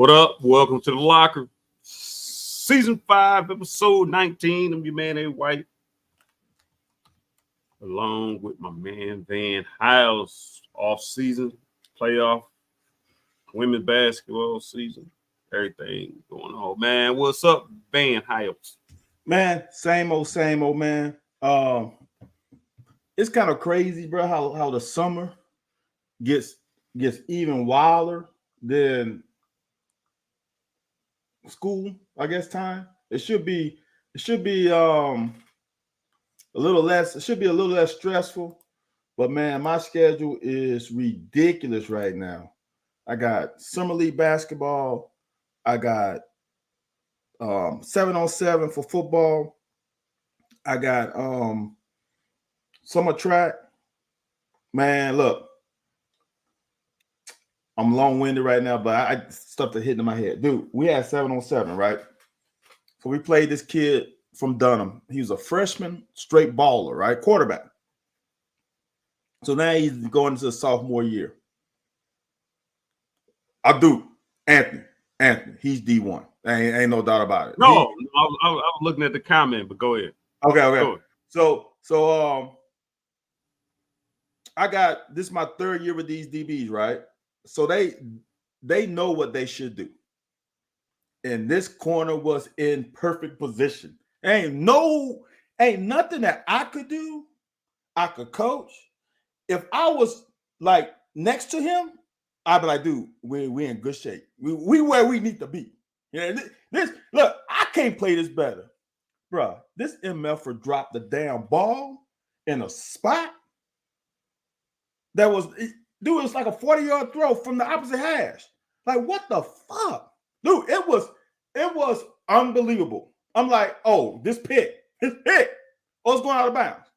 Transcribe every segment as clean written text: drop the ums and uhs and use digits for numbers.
What up? Welcome to the locker. Season 5, episode 19. I'm your man, A. White. Along with my man, Van Hiles. Off-season, playoff, women's basketball season. Everything going on. Man, what's up, Van Hiles? Man, same old, man. It's kind of crazy, bro, how the summer gets even wilder than school, I guess, time. It should be a little less stressful, but man, my schedule is ridiculous right now. I got summer league basketball, I got 7-on-7 for football, I got summer track. Man, look, I'm long-winded right now, but I stuff that hit in my head. Dude, we had 7-on-7, right? So we played this kid from Dunham. He was a freshman, straight baller, right? Quarterback. So now he's going into the sophomore year. Anthony, he's D1. Ain't no doubt about it. No, I was looking at the comment, but go ahead. Okay. Go ahead. So I got this is my third year with these DBs, right? So they know what they should do. And this corner was in perfect position. Ain't nothing that I could do. I could coach. If I was like next to him, I'd be like, dude, we in good shape. We where we need to be. You know, this look, I can't play this better. Bruh, this MFer dropped the damn ball in a spot that was, dude, it was like a 40-yard throw from the opposite hash. Like, what the fuck? Dude, it was unbelievable. I'm like, oh, this pick. Oh, it's going out of bounds.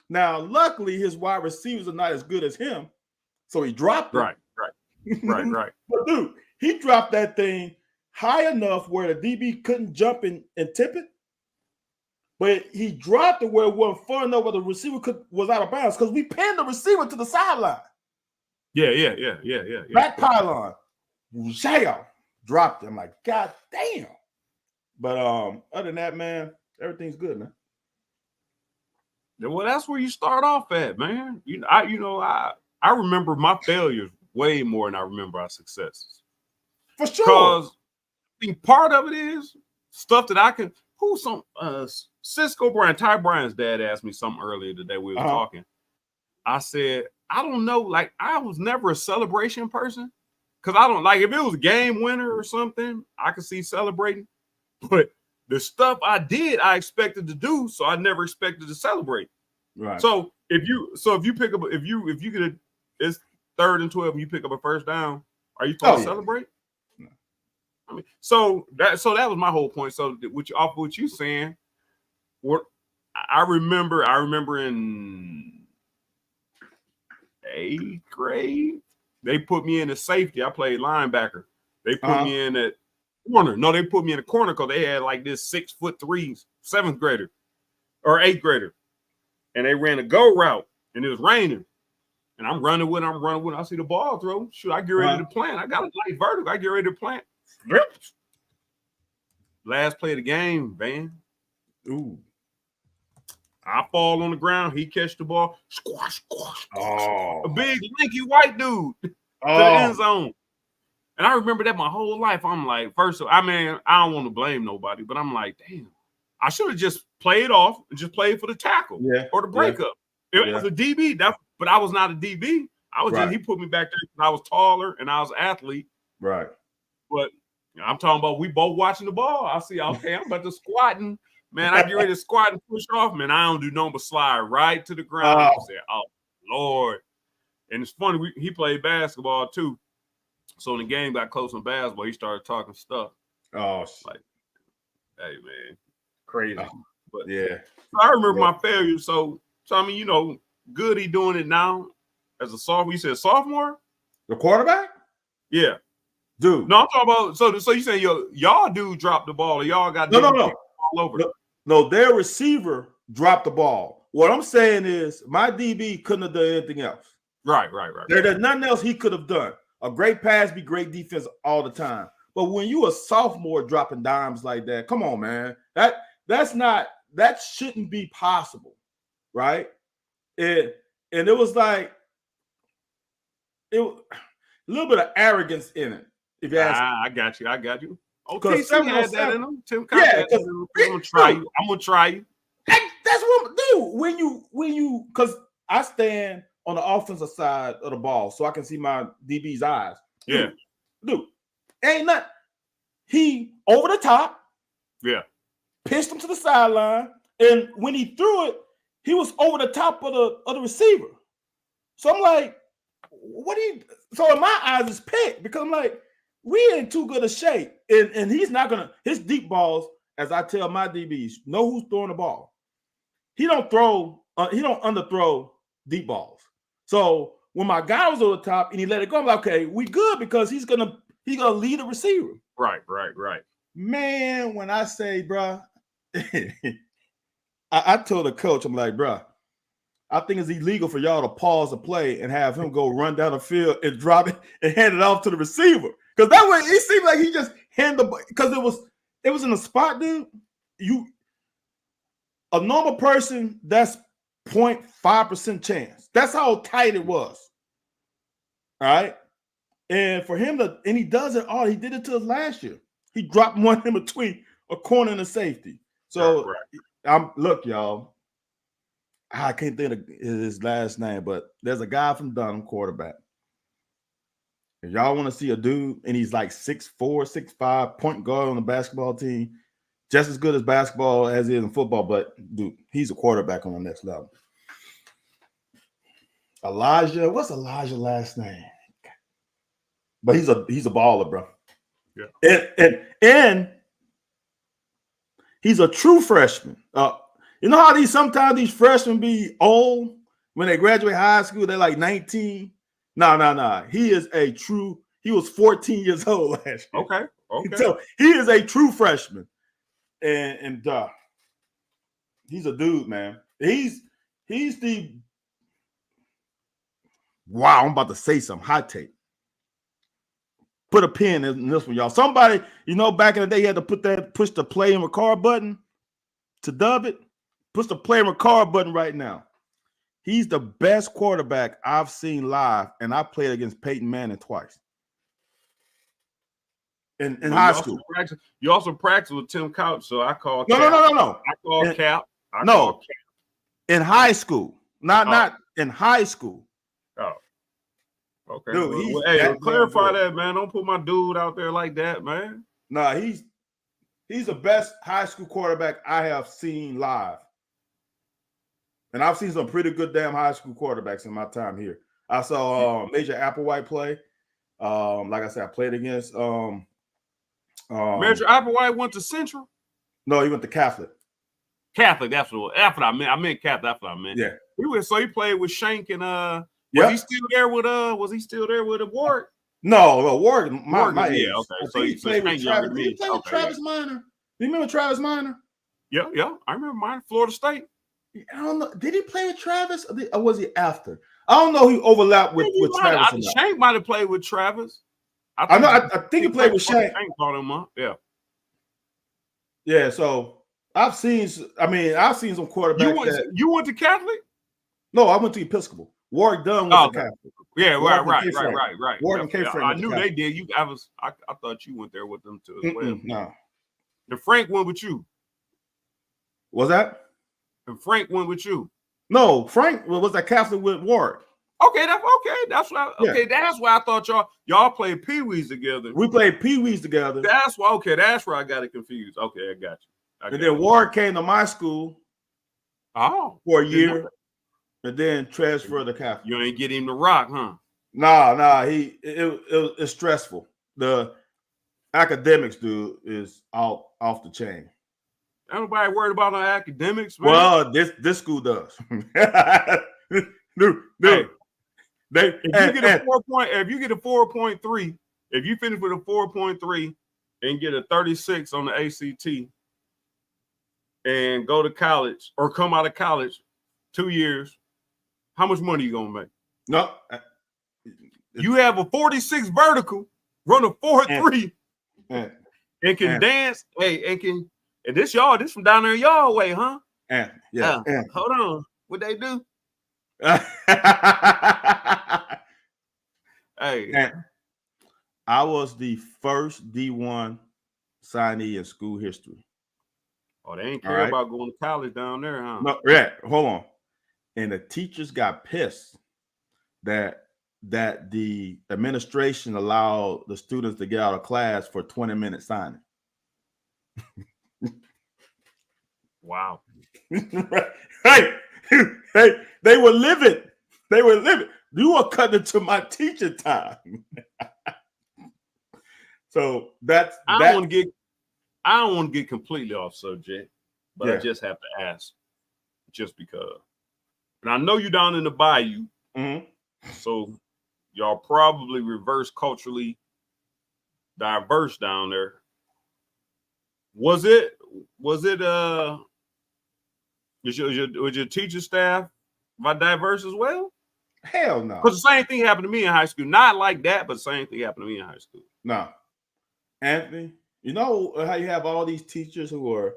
Now, luckily, his wide receivers are not as good as him, so he dropped it. Right. But, dude, he dropped that thing high enough where the DB couldn't jump and tip it, but he dropped it where it wasn't far enough where the receiver was out of bounds because we pinned the receiver to the sideline. Yeah. Back pylon. Dropped it. I'm like, God damn. But other than that, man, everything's good, man. Well, that's where you start off at, man. I remember my failures way more than I remember our successes. For sure. Because I think part of it is stuff that I can. Cisco Bryan, Ty Bryan's dad asked me something earlier today. We were talking. I said, I don't know. Like, I was never a celebration person. Because I don't like if it was a game winner or something, I could see celebrating. But the stuff I did, I expected to do, so I never expected to celebrate. Right. So if you pick up if you get it's 3rd and 12 and you pick up a first down, are you supposed to celebrate? No. I mean, so that was my whole point. So off what you saying, what I remember in 8th grade. They put me in the safety. I played linebacker. They put me in at corner. No, they put me in the corner because they had like this 6'3" 7th grader or 8th grader. And they ran a go route and it was raining. And I'm running with him. I see the ball throw. Shoot, I get ready to plant. I got a light vertical. I get ready to plant. Last play of the game, man. Ooh. I fall on the ground. He catch the ball. Squash. Oh. A big, lanky white dude to the end zone. And I remember that my whole life. I'm like, first of all, I mean, I don't want to blame nobody, but I'm like, damn, I should have just played off and just played for the tackle or the breakup. It was a DB, but I was not a DB. I was just, he put me back there because I was taller and I was an athlete. Right. But I'm talking about we both watching the ball. I see, okay, I'm about to squatting. Man, I get ready to squat and push off. Man, I don't do nothing but slide right to the ground. I said, oh, Lord. And it's funny, he played basketball too. So when the game got close on basketball, he started talking stuff. Oh, like, hey, man, crazy. But yeah. So I remember my failure. So I mean, good he doing it now as a sophomore. You said sophomore? The quarterback? Yeah. Dude. No, I'm talking about, so you saying y'all dude dropped the ball or y'all got no. all over? No, their receiver dropped the ball. What I'm saying is my DB couldn't have done anything else. Right. There's nothing else he could have done. A great pass be great defense all the time. But when you a sophomore dropping dimes like that, come on, man. That shouldn't be possible, right? And it was like a little bit of arrogance in it. If you ask, I got you. Oh, because TC had that in him. Tim Cox had that in him. I'm gonna try you. That's what dude. When you because I stand on the offensive side of the ball so I can see my DB's eyes. Dude, ain't nothing. He over the top. Yeah. Pitched him to the sideline, and when he threw it, he was over the top of the receiver. So I'm like, what do you? So in my eyes, it's picked because I'm like, we ain't too good a shape, and he's not gonna his deep balls. As I tell my DBs, know who's throwing the ball. He don't underthrow deep balls. So when my guy was over the top and he let it go, I'm like, okay, we good because he's gonna lead the receiver. Right. Man, when I say, bro, I told the coach, I'm like, bro, I think it's illegal for y'all to pause the play and have him go run down the field and drop it and hand it off to the receiver. Because that way it seemed like he just handed the because it was in a spot, dude. A normal person, that's 0.5% chance. That's how tight it was. All right. And for him and he does it all. He did it to us last year. He dropped one in between a corner and a safety. So look, y'all. I can't think of his last name, but there's a guy from Dunham, quarterback. If y'all want to see a dude and he's like 6'4", 6'5", point guard on the basketball team, just as good as basketball as he is in football, but dude, he's a quarterback on the next level. Elijah, what's Elijah's last name? But he's a baller, bro. Yeah. And he's a true freshman. You know how sometimes these freshmen be old when they graduate high school, they're like 19. No. He was 14 years old last year. Okay. So he is a true freshman. And he's a dude, man. He's the wow, I'm about to say something. Hot take. Put a pin in this one, y'all. Somebody, back in the day, you had to push the play and record button to dub it. Push the play and record button right now. He's the best quarterback I've seen live, and I played against Peyton Manning twice. In high school. You also practice with Tim Couch, so I call Cap. No. I call Cap. In high school. Not in high school. Oh. Okay. Dude, clarify that, man. Don't put my dude out there like that, man. Nah, he's the best high school quarterback I have seen live. And I've seen some pretty good damn high school quarterbacks in my time here. I saw Major Applewhite play. Like I said, I played against Major Applewhite went to Central? No, he went to Catholic. Catholic, that's what I meant. I meant Catholic, that's what I meant. Yeah. He played with Shank and was he still there with Ward? No, Ward, my age. Yeah, okay. So he played with Travis. Did he play with Travis Minor? Do you remember Travis Minor? Yeah. I remember Minor, Florida State. I don't know. Did he play with Travis or was he after? I don't know who overlapped with Travis. Shank might have played with Travis. I think he played with Shank. Shank called him up. Yeah. Yeah, so I've seen some quarterbacks. You went to Catholic? No, I went to Episcopal. Warwick Dunn went to Catholic. Yeah, right. Warwick and K-Frank. I knew they did. I thought you went there with them too as well. No. And Frank went with you. Was that? And Frank went with you. No, Frank was at Catholic with Warwick. Okay, that's why. That's why I thought y'all played Pee-wees together. We played Pee-wees together. That's why. Okay, that's where I got it confused. Okay, I got you. And then Warwick came to my school. For a year, and then transferred to Catholic. You ain't get him to rock, huh? Nah. It's stressful. The academics, dude, is off the chain. Ain't nobody worried about no academics, man. Well, this school does. Dude. If you get a 4.3, if you finish with a 4.3 and get a 36 on the ACT and go to college or come out of college 2 years, how much money you gonna make? No. You have a 46 vertical, run a 4.3. and can dance. Hey, and this from down there y'all way, huh? Yeah. Hold on. What they do? Hey. And I was the first D1 signee in school history. Oh, they ain't care about going to college down there, huh? No, yeah, hold on. And the teachers got pissed that the administration allowed the students to get out of class for 20-minute signing. Wow. Hey, they were living. They were living. You were cutting into my teacher time. So I don't want to get completely off subject, but I just have to ask, just because. And I know you're down in the bayou, so y'all probably reverse culturally diverse down there. Was your teacher staff diverse as well? Hell no. Because the same thing happened to me in high school. Not like that, but the same thing happened to me in high school. No. Anthony, you know how you have all these teachers who are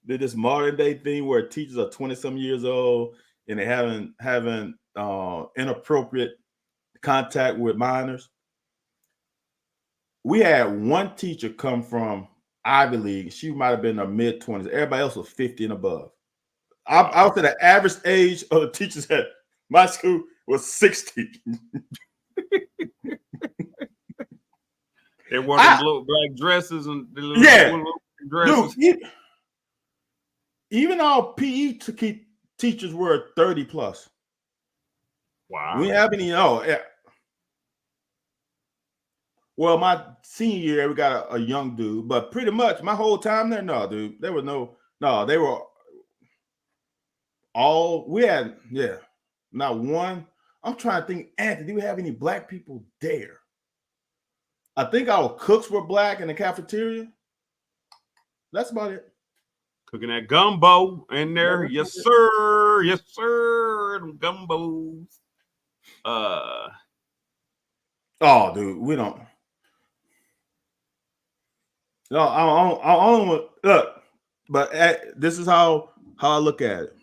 did this modern day thing where teachers are 20-some years old and they having inappropriate contact with minors. We had one teacher come from Ivy League. She might have been in her mid-20s. Everybody else was 50 and above. I would say the average age of the teachers at my school was 60. They wore the little black dresses and the little dresses. Dude, even our PE teachers were 30 plus. Wow. We have any? Well, my senior year we got a young dude, but pretty much my whole time there, no, dude, there was they were all we had. Yeah, not one. I'm trying to think, Anthony, do we have any black people there? I think our cooks were black in the cafeteria. That's about it. Cooking that gumbo in there. Yes, sir. Yes, sir. Them gumbos. Oh, dude, we don't. No, I don't look, but this is how I look at it.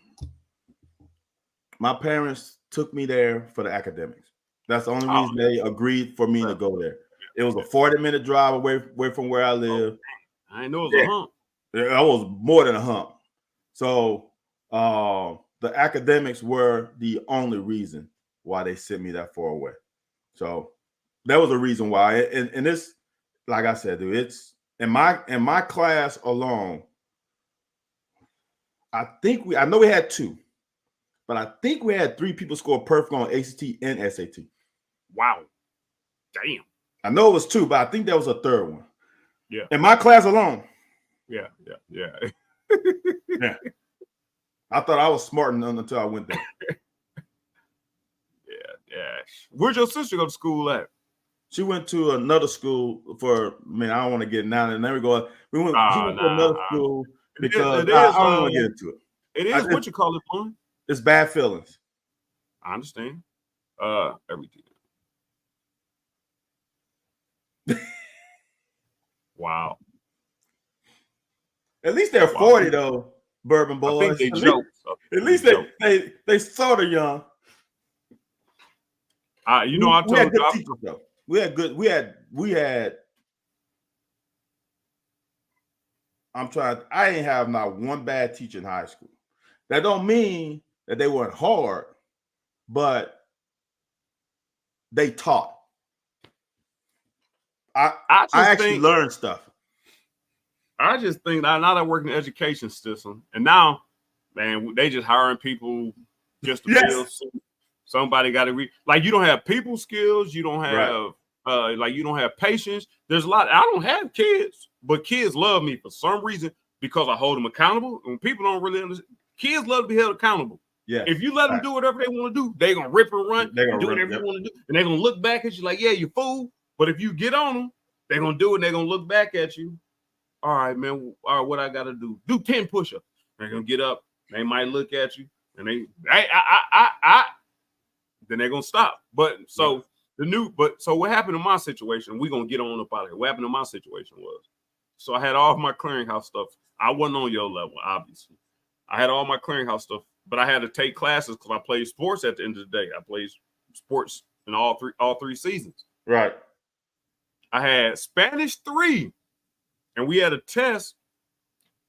My parents took me there for the academics. That's the only reason they agreed for me to go there. It was a 40-minute drive away from where I live. I know it was a hump. It was more than a hump. So the academics were the only reason why they sent me that far away. So that was a reason why. And this, like I said, dude, it's in my class alone. I know we had 2, but I think we had 3 people score perfect on ACT and SAT. Wow. Damn. I know it was 2, but I think that was a 3rd one. Yeah. In my class alone. Yeah. Yeah. I thought I was smart enough until I went there. Yeah. Where'd your sister go to school at? She went to another school I don't want to get down and there we go. She went to another school because I don't want to get into it. It is what you call it, fun. It's bad feelings. I understand. Everything. Wow. At least they're 40 though, Bourbon Boys. I think they joke. At least they sort of young. I told you teachers, though. We had I ain't have not one bad teacher in high school. That don't mean that they weren't hard, but they taught. I actually learned stuff. I just think now that I work in the education system, and now, man, they just hiring people just to build. Somebody got to read. Like, you don't have people skills. You don't have you don't have patience. There's a lot. I don't have kids, but kids love me for some reason because I hold them accountable. And people don't really understand. Kids love to be held accountable. Yeah. If you let them do whatever they want to do, they're gonna rip and run. They're gonna do whatever you want to do, and they're gonna look back at you like, yeah, you fool. But if you get on them, they're gonna do it. And they're gonna look back at you. All right, man. All right, what I gotta do? Do 10 push-ups. They're gonna get up. They might look at you, and then they're gonna stop. But so So what happened in my situation? We're gonna get on up out of here. What happened in my situation was, so I had all of my clearinghouse stuff. I wasn't on your level, obviously. I had all my clearinghouse stuff, but I had to take classes because I played sports at the end of the day. I played sports in all three seasons. Right. I had Spanish 3, and we had a test,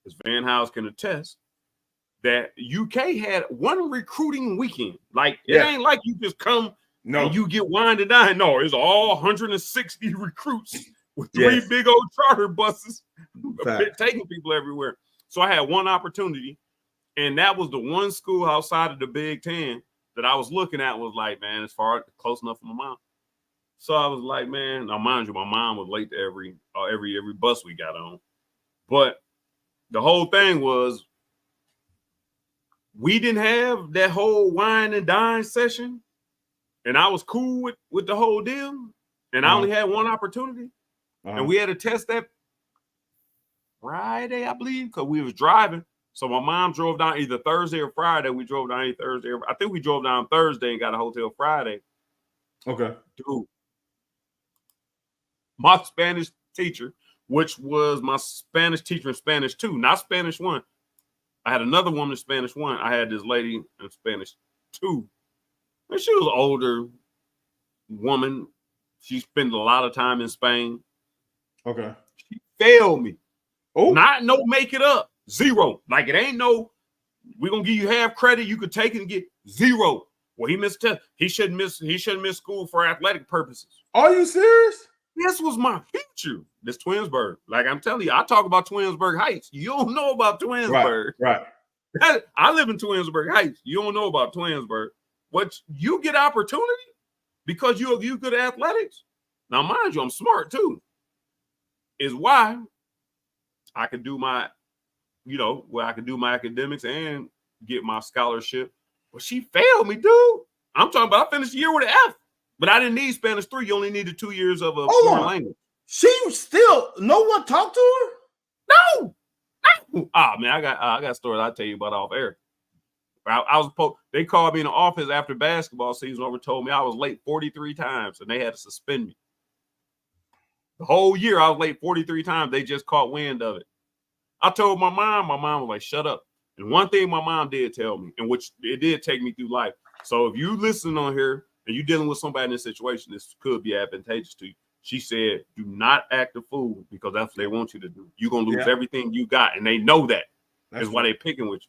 as Van House can attest, that UK had one recruiting weekend. Like, it ain't like you just come and you get winded down. No, it's all 160 recruits with 3 big old charter buses taking people everywhere. So I had one opportunity, and that was the one school outside of the Big Ten that I was looking at. Was like, man, it's close enough for my mom. So I was like, man, now mind you, my mom was late to every bus we got on. But the whole thing was, we didn't have that whole wine and dine session, and I was cool with the whole deal, and I only had one opportunity, and we had to test that Friday, I believe, because we was driving. So my mom drove down either Thursday or Friday. We drove down either Thursday. I think we drove down Thursday and got a hotel Friday. Okay. Dude, my Spanish teacher, which was my Spanish teacher in Spanish 2, not Spanish 1. I had another woman in Spanish 1. I had this lady in Spanish 2. And she was an older woman. She spent a lot of time in Spain. Okay. She failed me. Oh, not no make it up. 0. Like, it ain't no, we're gonna give you half credit. You could take it and get 0. Well, he missed test. He shouldn't miss school for athletic purposes. Are you serious? This was my future. This Twinsburg. Like, I'm telling you, I talk about Twinsburg Heights. You don't know about Twinsburg. Right. I live in Twinsburg Heights. You don't know about Twinsburg. But you get opportunity because you good at athletics. Now, mind you, I'm smart too. Is why I could do my, where I could do my academics and get my scholarship. But she failed me, dude. I'm talking about I finished the year with an F. But I didn't need Spanish 3. You only needed 2 years of a foreign language. She still, no one talked to her? No. Man, I got stories I'll tell you about off air. They called me in the office after basketball season over, told me I was late 43 times, and they had to suspend me. The whole year I was late 43 times. They just caught wind of it. I told my mom was like, shut up. And one thing my mom did tell me, and which it did take me through life. So if you listen on here and you're dealing with somebody in this situation, this could be advantageous to you. She said, do not act a fool, because that's what they want you to do. You're going to lose everything you got. And they know that. That's why they're picking with you.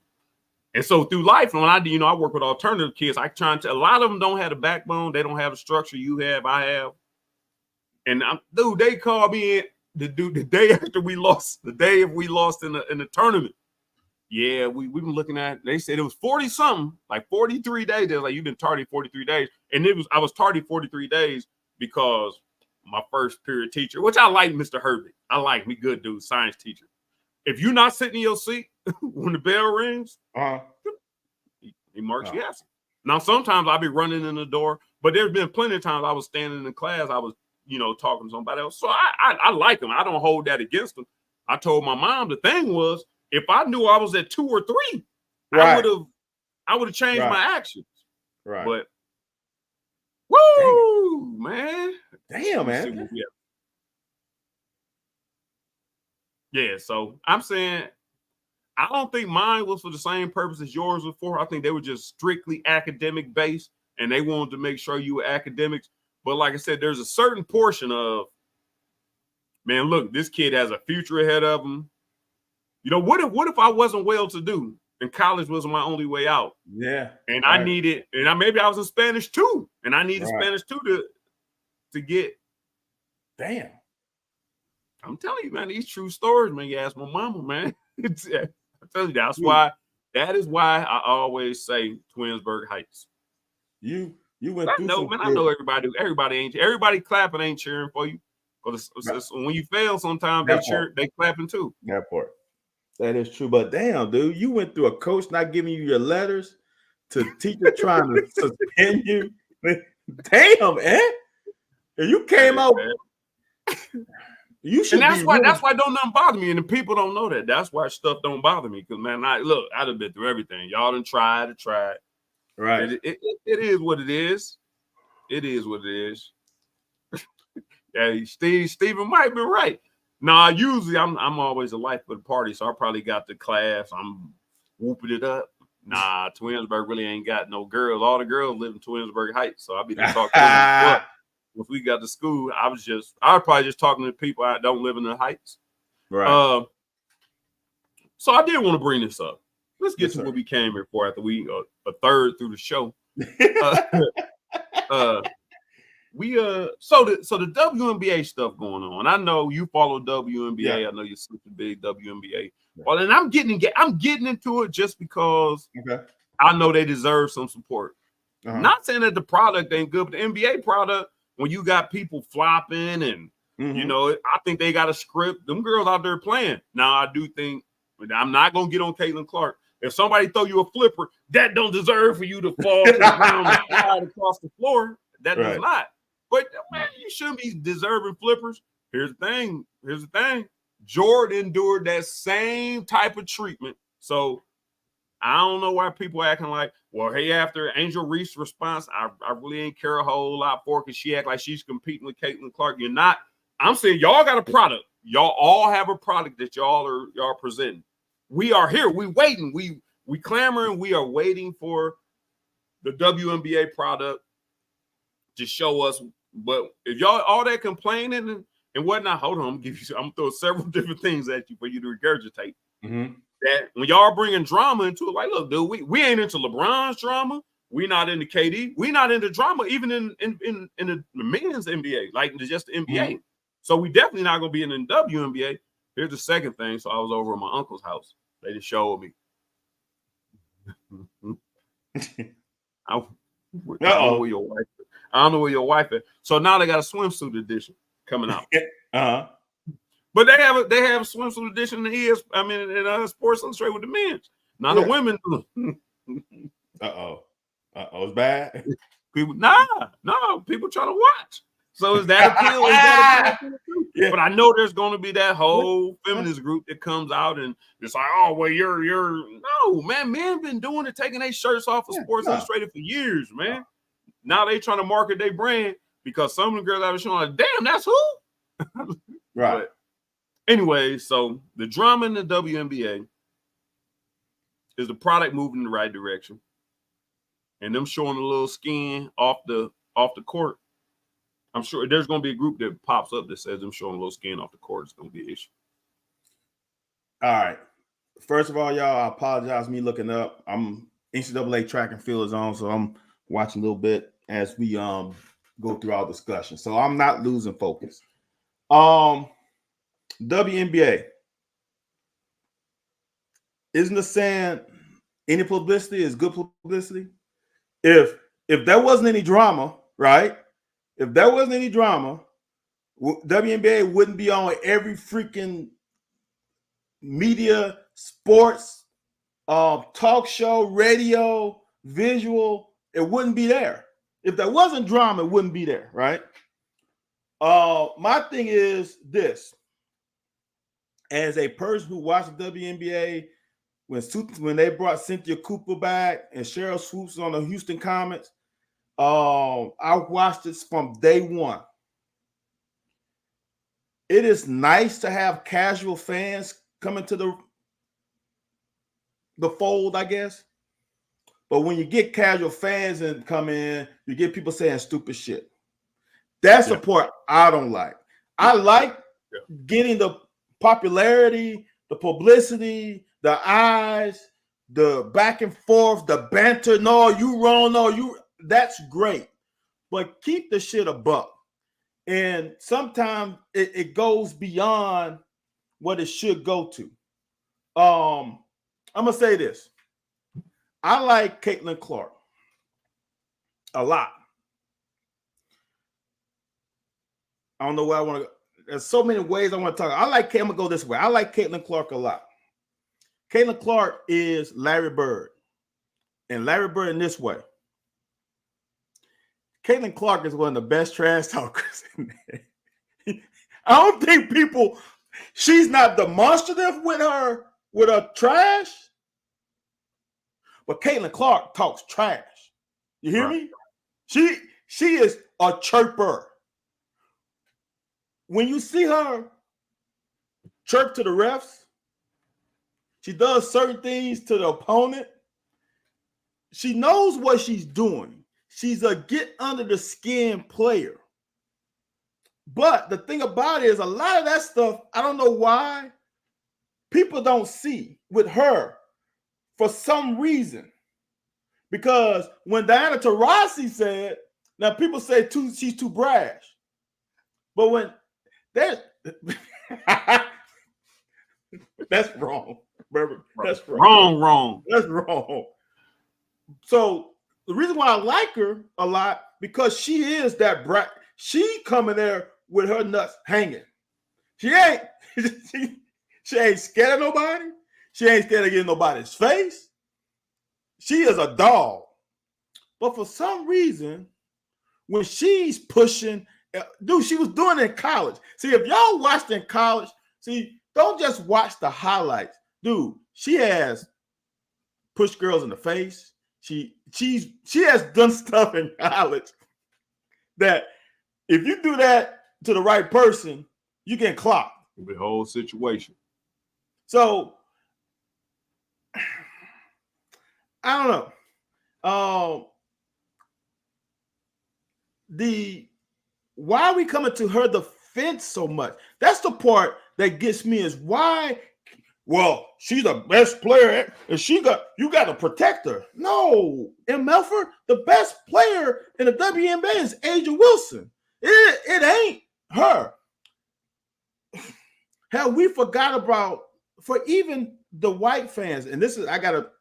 And so through life, when I work with alternative kids, a lot of them don't have a backbone. They don't have a structure you have, I have. And they called me in the day after we lost, in the tournament. Yeah, we've been looking at, they said it was 40 something, like 43 days. They were like, you've been tardy 43 days. And I was tardy 43 days because my first period teacher, which I like Mr. Herbie. I like me, good dude, science teacher. If you're not sitting in your seat when the bell rings, he marks you absent. Now, sometimes I'll be running in the door, but there's been plenty of times I was standing in class, I was, talking to somebody else. So I like him. I don't hold that against him. I told my mom the thing was, if I knew I was at 2 or 3, I would have changed my actions. Right. But woo, man. Damn, man. Yeah, so I'm saying I don't think mine was for the same purpose as yours was for. I think they were just strictly academic based, and they wanted to make sure you were academics. But like I said, there's a certain portion of, man, look, this kid has a future ahead of him. What if I wasn't well-to-do and college was my only way out? Yeah. And I needed, maybe I was in Spanish 2, and I needed Spanish 2 to get. Damn. I'm telling you, man, these true stories, man. You ask my mama, man. I tell you, that is why I always say Twinsburg Heights. You went through some I know everybody clapping ain't cheering for you. Because when you fail, sometimes they clapping too. That part. That is true. But damn, dude, you went through a coach not giving you your letters, to teacher trying to suspend you. Damn, man. And you came out. You should. And that's why don't nothing bother me. And the people don't know that. That's why stuff don't bother me. Because man, I'd have been through everything. Y'all done tried. Right. It is what it is. It is what it is. Yeah, Steven might be right. Nah, usually I'm always the life of the party, so I probably got the class. I'm whooping it up. Nah, Twinsburg really ain't got no girls. All the girls live in Twinsburg Heights, so I be there talking to them. But if we got to school, I was probably just talking to people that don't live in the Heights. Right. So I did want to bring this up. Let's get Yes, to sir. what we came here for after we a third through the show. So the WNBA stuff going on. I know you follow WNBA. Yeah. I know you're super big WNBA. Well, and I'm getting into it just because I know they deserve some support. Not saying that the product ain't good, but the NBA product, when you got people flopping and you know, I think they got a script. Them girls out there playing. Now I do think I'm not gonna get on Caitlin Clark. If somebody throw you a flipper, that don't deserve for you to fall to the ground and slide across the floor. That does not. But man, you shouldn't be deserving flippers. Here's the thing. Jordan endured that same type of treatment. So I don't know why people acting like, well, hey, after Angel Reese's response, I really ain't care a whole lot for because she act like she's competing with Caitlin Clark. You're not. I'm saying y'all got a product. Y'all all have a product that y'all are presenting. We are here. We waiting. We clamoring. We are waiting for the WNBA product to show us. But if y'all all that complaining and whatnot, hold on, I'm gonna throw several different things at you for you to regurgitate. That when y'all bringing drama into it, like, look, dude, we ain't into LeBron's drama. We not into KD. We not into drama, even in the men's NBA, like just the NBA. So we definitely not gonna be in the WNBA. Here's the second thing. So I was over at my uncle's house. They just showed me. I don't know where your wife is. I don't know where your wife is. So now they got a swimsuit edition coming out. But they have a swimsuit edition in Sports Illustrated with the men's. Now the women. It's bad. People, people trying to watch. So is that appeal? But I know there's going to be that whole feminist group that comes out and it's like, oh well, you're no man. Men been doing it, taking their shirts off of Sports Illustrated for years, man. Now they trying to market their brand because some of the girls I was showing, like, damn, that's who. Right. But anyway, so the drama in the WNBA is the product moving in the right direction, and them showing a little skin off the court. I'm sure there's going to be a group that pops up that says them showing a little skin off the court is going to be an issue. All right. First of all, y'all, I apologize me looking up. I'm NCAA track and field is on, so I'm watching a little bit as we go through our discussion. So I'm not losing focus. WNBA. Isn't the saying any publicity is good publicity? If there wasn't any drama, right? If there wasn't any drama, WNBA wouldn't be on every freaking media, sports, talk show, radio, visual. It wouldn't be there. If there wasn't drama, it wouldn't be there, right? My thing is this. As a person who watched the WNBA, when they brought Cynthia Cooper back and Cheryl Swoops on the Houston Comets, I watched this from day one. It is nice to have casual fans come into the fold, I guess. But when you get casual fans and come in, you get people saying stupid shit. That's the part I don't like. I like getting the popularity, the publicity, the eyes, the back and forth, the banter. No, you wrong. No, you. That's great. But keep the shit a buck. And sometimes it goes beyond what it should go to. I'm gonna say this. I like Caitlin Clark a lot. I don't know where I want to go. There's so many ways I want to talk. I'm gonna go this way. I like Caitlin Clark a lot. Caitlin Clark is Larry Bird. And Larry Bird in this way. Caitlin Clark is one of the best trash talkers in there. I don't think she's not demonstrative with her trash, but Caitlin Clark talks trash. You hear me? She is a chirper. when you see her chirp to the refs, she does certain things to the opponent. She knows what she's doing. She's a get under the skin player. But the thing about it is a lot of that stuff, I don't know why people don't see with her for some reason. Because when Diana Taurasi said, now people say she's too brash. But when that's wrong. That's wrong. That's wrong. So the reason why I like her a lot, because she is that brat. She coming there with her nuts hanging. She ain't scared of nobody. She ain't scared of getting nobody's face. She is a dog. But for some reason, when she's pushing, dude, she was doing it in college. See, if y'all watched in college, don't just watch the highlights. Dude, she has pushed girls in the face. She has done stuff in college that if you do that to the right person, you get clocked. The whole situation. So I don't know. Why are we coming to her defense so much? That's the part that gets me is why. Well, she's the best player, and you got to protect her. No, in Melford, the best player in the WNBA is Aja Wilson. It ain't her. Hell, we forgot about, for even the white fans, and I gotta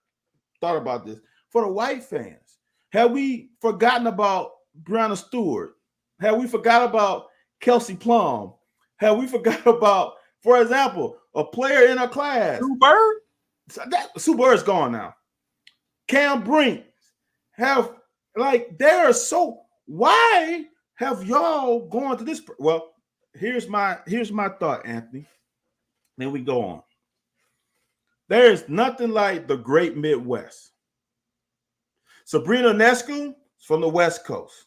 thought about this. For the white fans, have we forgotten about Brianna Stewart? Have we forgot about Kelsey Plum? Have we forgot about, for example, a player in our class? Sue Bird? Sue Bird's gone now. Cam Brink. Why have y'all gone to this? Well, here's my thought, Anthony. Then we go on. There is nothing like the Great Midwest. Sabrina Ionescu is from the West Coast.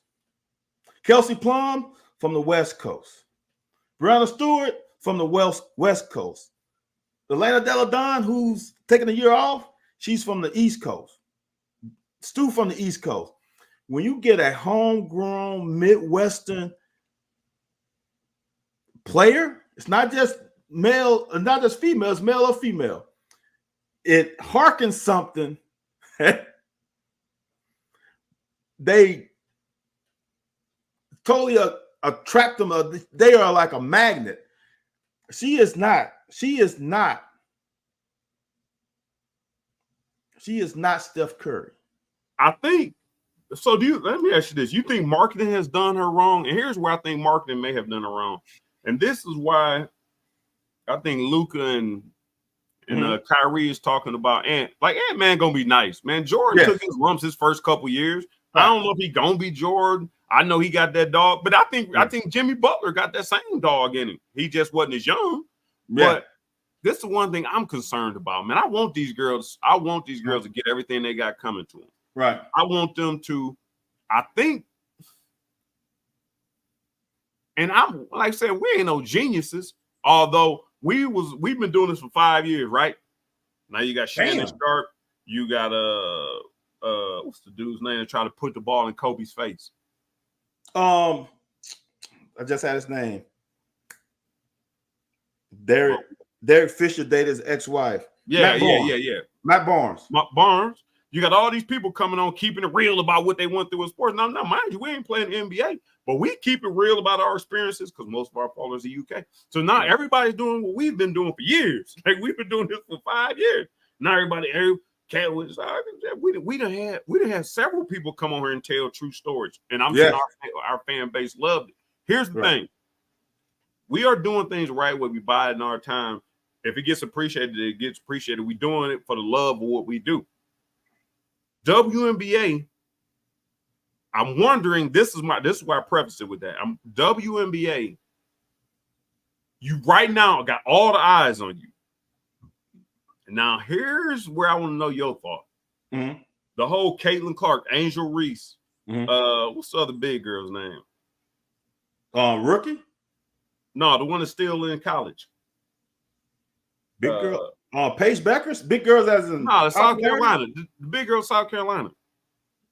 Kelsey Plum from the West Coast. Brianna Stewart from the West Coast. Elena Delle Donne, who's taking a year off, she's from the East Coast. Stu from the East Coast. When you get a homegrown Midwestern player, it's not just male, not just female, it's male or female. It harkens something. They totally attract them. They are like a magnet. She is not Steph Curry. I think so. Let me ask you this. You think marketing has done her wrong? And here's where I think marketing may have done her wrong. And this is why I think Luka and Kyrie is talking about Ant-Man gonna be nice. Man, Jordan took his lumps his first couple years. Right. I don't know if he gonna be Jordan. I know he got that dog, but I think Jimmy Butler got that same dog in him. He just wasn't as young. Yeah. But this is the one thing I'm concerned about, man. I want these girls to get everything they got coming to them. Right. I want them to, I think, and I'm like I said, we ain't no geniuses, although we've been doing this for 5 years, right? Now you got Shannon Sharp, you got what's the dude's name that tried to put the ball in Kobe's face? I just had his name. Derek Fisher dated his ex-wife. Yeah. Matt Barnes. You got all these people coming on, keeping it real about what they went through in sports. Now, mind you, we ain't playing the NBA, but we keep it real about our experiences because most of our followers are UK. So now everybody's doing what we've been doing for years. Like we've been doing this for 5 years. Now we done had several people come on here and tell true stories, and I'm sure our fan base loved it. Here's the thing: we are doing things right where we buy it in our time. If it gets appreciated, it gets appreciated. We're doing it for the love of what we do. WNBA, I'm wondering, this is why I preface it with that. WNBA, you right now got all the eyes on you. Now, here's where I want to know your thought. Mm-hmm. The whole Caitlin Clark, Angel Reese, what's the other big girl's name? Rookie? No, the one that's still in college. Big girl. Paige Beckers? Big girls as in no, South Carolina. The big girl, South Carolina.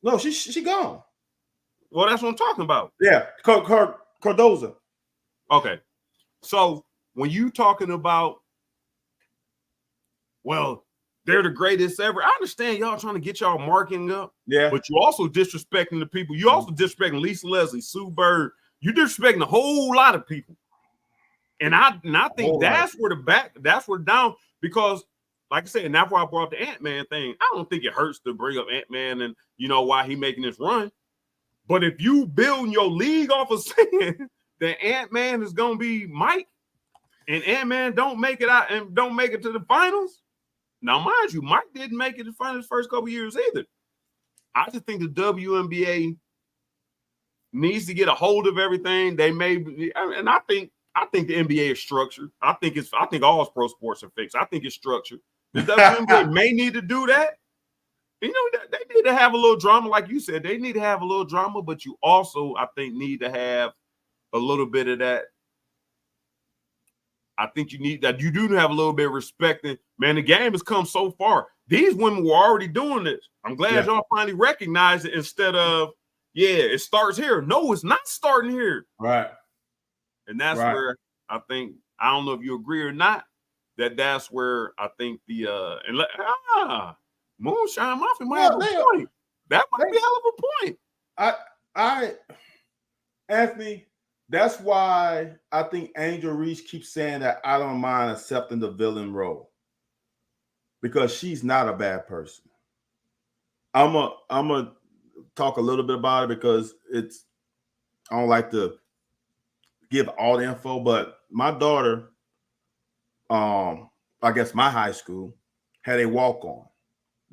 No, she gone. Well, that's what I'm talking about. Yeah, Cardoza. Okay. So when you talking about, well, they're the greatest ever. I understand y'all trying to get y'all marking up. Yeah. But you also disrespecting the people. You also disrespecting Lisa Leslie, Sue Bird. You disrespecting a whole lot of people. And I think that's where down, because like I said, and that's why I brought the Ant-Man thing. I don't think it hurts to bring up Ant-Man and why he making this run. But if you building your league off of saying that Ant-Man is gonna be Mike and Ant-Man don't make it out and don't make it to the finals. Now, mind you, Mike didn't make it to the finals first couple years either. I just think the WNBA needs to get a hold of everything. They may be, and I think the NBA is structured. I think all pro sports are fixed. I think it's structured. The WNBA may need to do that. They need to have a little drama, like you said. They need to have a little drama, but you also, I think, need to have a little bit of that. I think you need that. You do have a little bit of respect. And man, the game has come so far. These women were already doing this. I'm glad y'all finally recognize it instead of, it starts here. No, it's not starting here. Right. And that's where I think, I don't know if you agree or not, that's where I think the Moonshine Mafia might have a point. That might be a hell of a point. Anthony, that's why I think Angel Reese keeps saying that I don't mind accepting the villain role, because she's not a bad person. I'm a talk a little bit about it because I don't like to give all the info, but my daughter, I guess my high school had a walk-on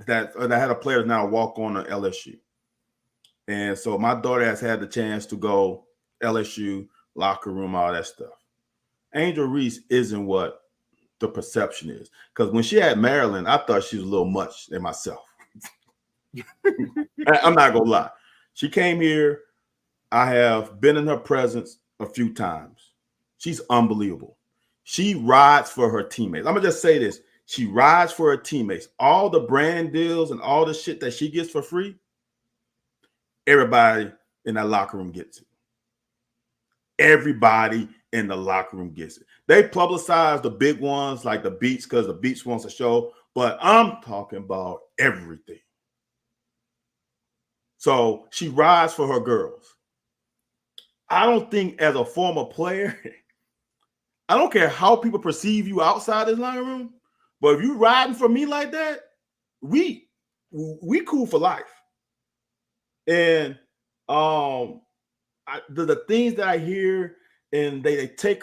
that had a player now walk on to LSU. And so my daughter has had the chance to go LSU, locker room, all that stuff. Angel Reese isn't what the perception is. Because when she had Maryland, I thought she was a little much than myself. I'm not going to lie. She came here. I have been in her presence a few times. She's unbelievable. She rides for her teammates. I'm going to just say this. She rides for her teammates. All the brand deals and all the shit that she gets for free, everybody in that locker room gets it. Everybody in the locker room gets it. They publicize the big ones like the Beats because the Beats wants a show, but I'm talking about everything. So she rides for her girls. I don't think as a former player, I don't care how people perceive you outside this locker room, but if you riding for me like that, we cool for life. And the things that I hear, and they take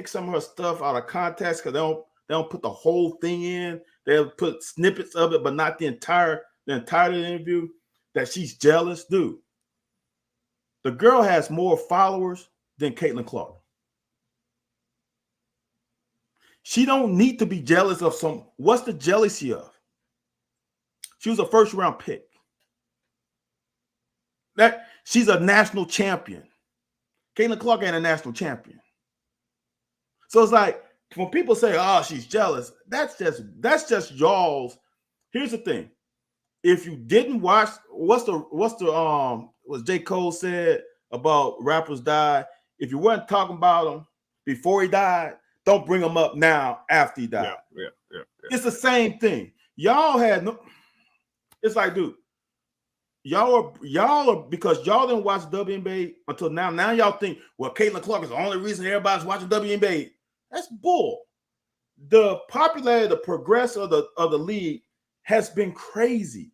some of her stuff out of context because they don't put the whole thing in. They'll put snippets of it, but not the entirety of the interview. That she's jealous, dude. The girl has more followers than Caitlin Clark. She don't need to be jealous of what's the jealousy of? She was a first round pick. That she's a national champion. Caitlin Clark ain't a national champion. So it's like when people say, "Oh, she's jealous," that's just y'all's. Here's the thing: if you didn't watch, what's J. Cole said about rappers die? If you weren't talking about him before he died, don't bring him up now after he died. Yeah. It's the same thing. Y'all had no. It's like, dude. Y'all are because y'all didn't watch WNBA until now. Now y'all think, well, Caitlin Clark is the only reason everybody's watching WNBA. That's bull. The popularity, the progress of the league has been crazy.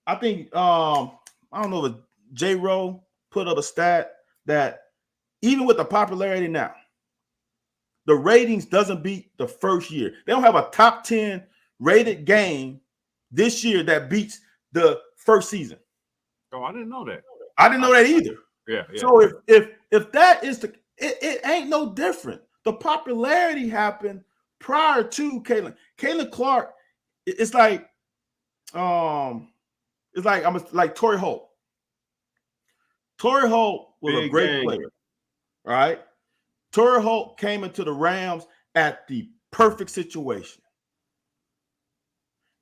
I think I don't know if J. Rowe put up a stat that even with the popularity now, the ratings doesn't beat the first year. They don't have a top 10 rated game this year that beats the first season. Oh, I didn't know that. I didn't know that either. Yeah. So if that is it ain't no different. The popularity happened prior to Caitlin. Caitlin Clark, it's like Torrey Holt. Torrey Holt was a great player, right? Torrey Holt came into the Rams at the perfect situation.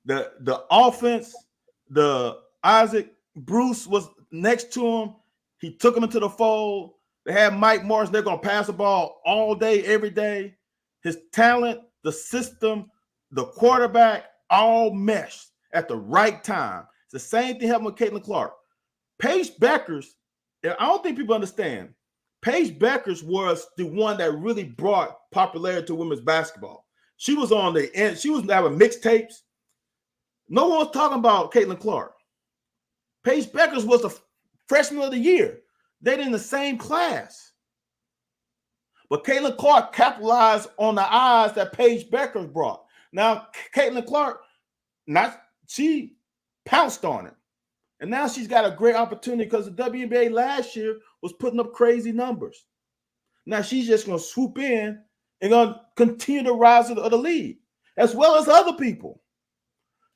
The offense, the Isaac Bruce was next to him. He took him into the fold. They had Mike Morris. They're going to pass the ball all day, every day. His talent, the system, the quarterback, all meshed at the right time. It's the same thing happened with Caitlin Clark. Paige Beckers, I don't think people understand. Paige Beckers was the one that really brought popularity to women's basketball. She was on the end. She was having mixtapes. No one was talking about Caitlin Clark. Paige Beckers was the freshman of the year. They're in the same class. But Caitlin Clark capitalized on the eyes that Paige Beckers brought. Now, Caitlin Clark, she pounced on it. And now she's got a great opportunity because the WNBA last year was putting up crazy numbers. Now she's just going to swoop in and going to continue to rise of the league, as well as other people.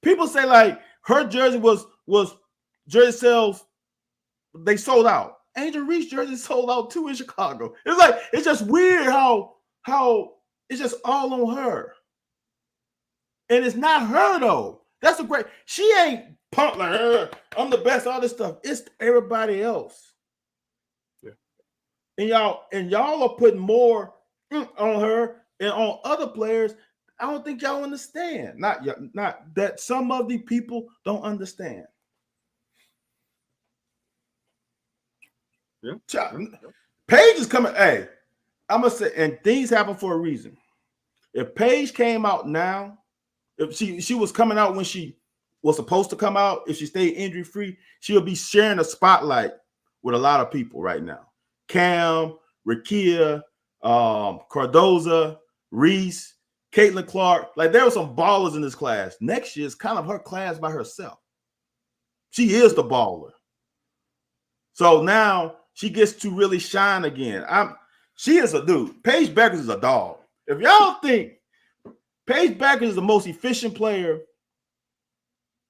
People say like her jersey was jersey sales, they sold out. Angel Reese jersey sold out too in Chicago. It's just weird how it's just all on her. And it's not her though. That's a great, she ain't pumped like her. I'm the best, all this stuff. It's everybody else. Yeah. And y'all are putting more on her and on other players. I don't think y'all understand. Not that some of the people don't understand. Yeah. Paige is coming. Hey, I'm gonna say, and things happen for a reason. If Paige came out now, if she was coming out when she was supposed to come out, if she stayed injury free, she'll be sharing a spotlight with a lot of people right now. Cam, Rakia, Cardoza, Reese, Caitlin Clark. Like there were some ballers in this class. Next year is kind of her class by herself. She is the baller. So now she gets to really shine again. She is a dude. Paige Beckers is a dog. If y'all think Paige Beckers is the most efficient player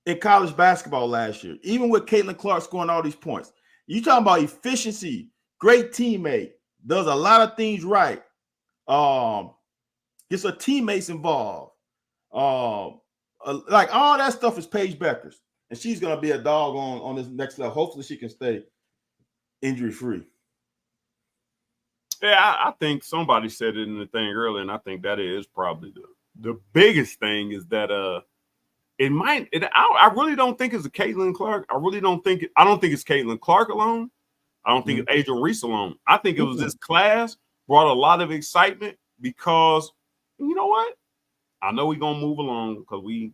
in college basketball last year, even with Caitlin Clark scoring all these points, you talking about efficiency, great teammate, does a lot of things right. Gets her teammates involved. Like all that stuff is Paige Beckers. And she's going to be a dog on this next level. Hopefully she can stay injury-free. Yeah, I think somebody said it in the thing earlier, and I think that is probably the biggest thing is that I really don't think it's a Caitlin Clark. I don't think it's Caitlin Clark alone. I don't think it's Angel Reese alone. I think it was this class brought a lot of excitement because you know what? I know we're gonna move along because we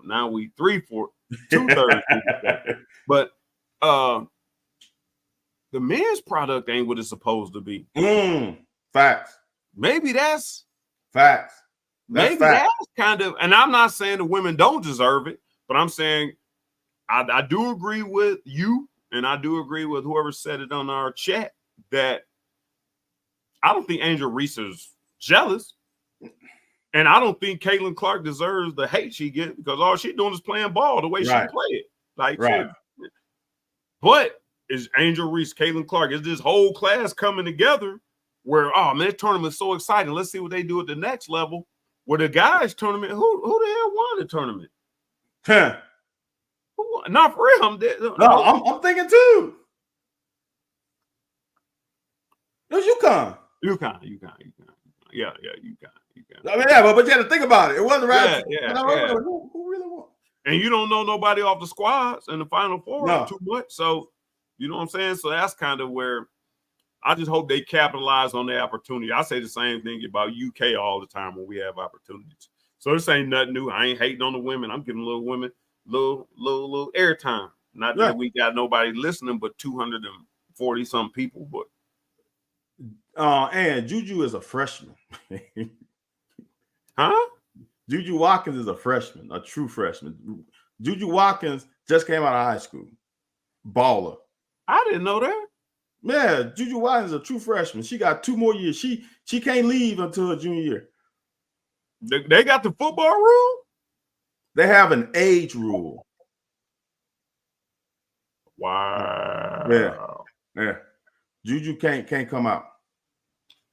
2/3, but the men's product ain't what it's supposed to be. Facts. Maybe that's facts. That's kind of, and I'm not saying the women don't deserve it, but I'm saying I do agree with you, and I do agree with whoever said it on our chat that I don't think Angel Reese is jealous. And I don't think Caitlin Clark deserves the hate she gets because all she's doing is playing ball the way she play it. Like, but is Angel Reese, Caitlin Clark, is this whole class coming together where, oh man, this tournament's so exciting. Let's see what they do at the next level. Where the guys tournament, who the hell won the tournament? Not for real. I'm thinking too. It was UConn. UConn. Yeah, UConn. I mean, yeah, but you had to think about it. It wasn't right. Yeah. Who really won? And you don't know nobody off the squads in the Final Four too much. So, you know what I'm saying? So that's kind of where I just hope they capitalize on the opportunity. I say the same thing about UK all the time when we have opportunities. So this ain't nothing new. I ain't hating on the women. I'm giving little women little airtime. Not that we got nobody listening, but 240 some people. But and Juju is a freshman. Huh? Juju Watkins is a freshman, a true freshman. Juju Watkins just came out of high school. Baller. I didn't know that. Yeah, Juju Watkins is a true freshman. She got 2 more years. She can't leave until her junior year. They got the football rule? They have an age rule. Wow. Yeah. Juju can't come out.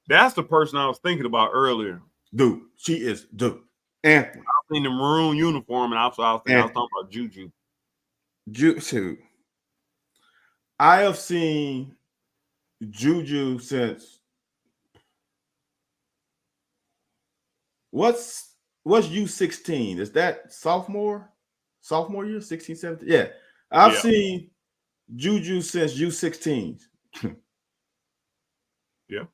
That's the person I was thinking about earlier. Dude, she is dude. Anthony. I seen the maroon uniform, and also I was talking about Juju. Juju. I have seen Juju since what's U16? Is that sophomore year, 16, 17? Yeah. I've seen Juju since U16. Yeah.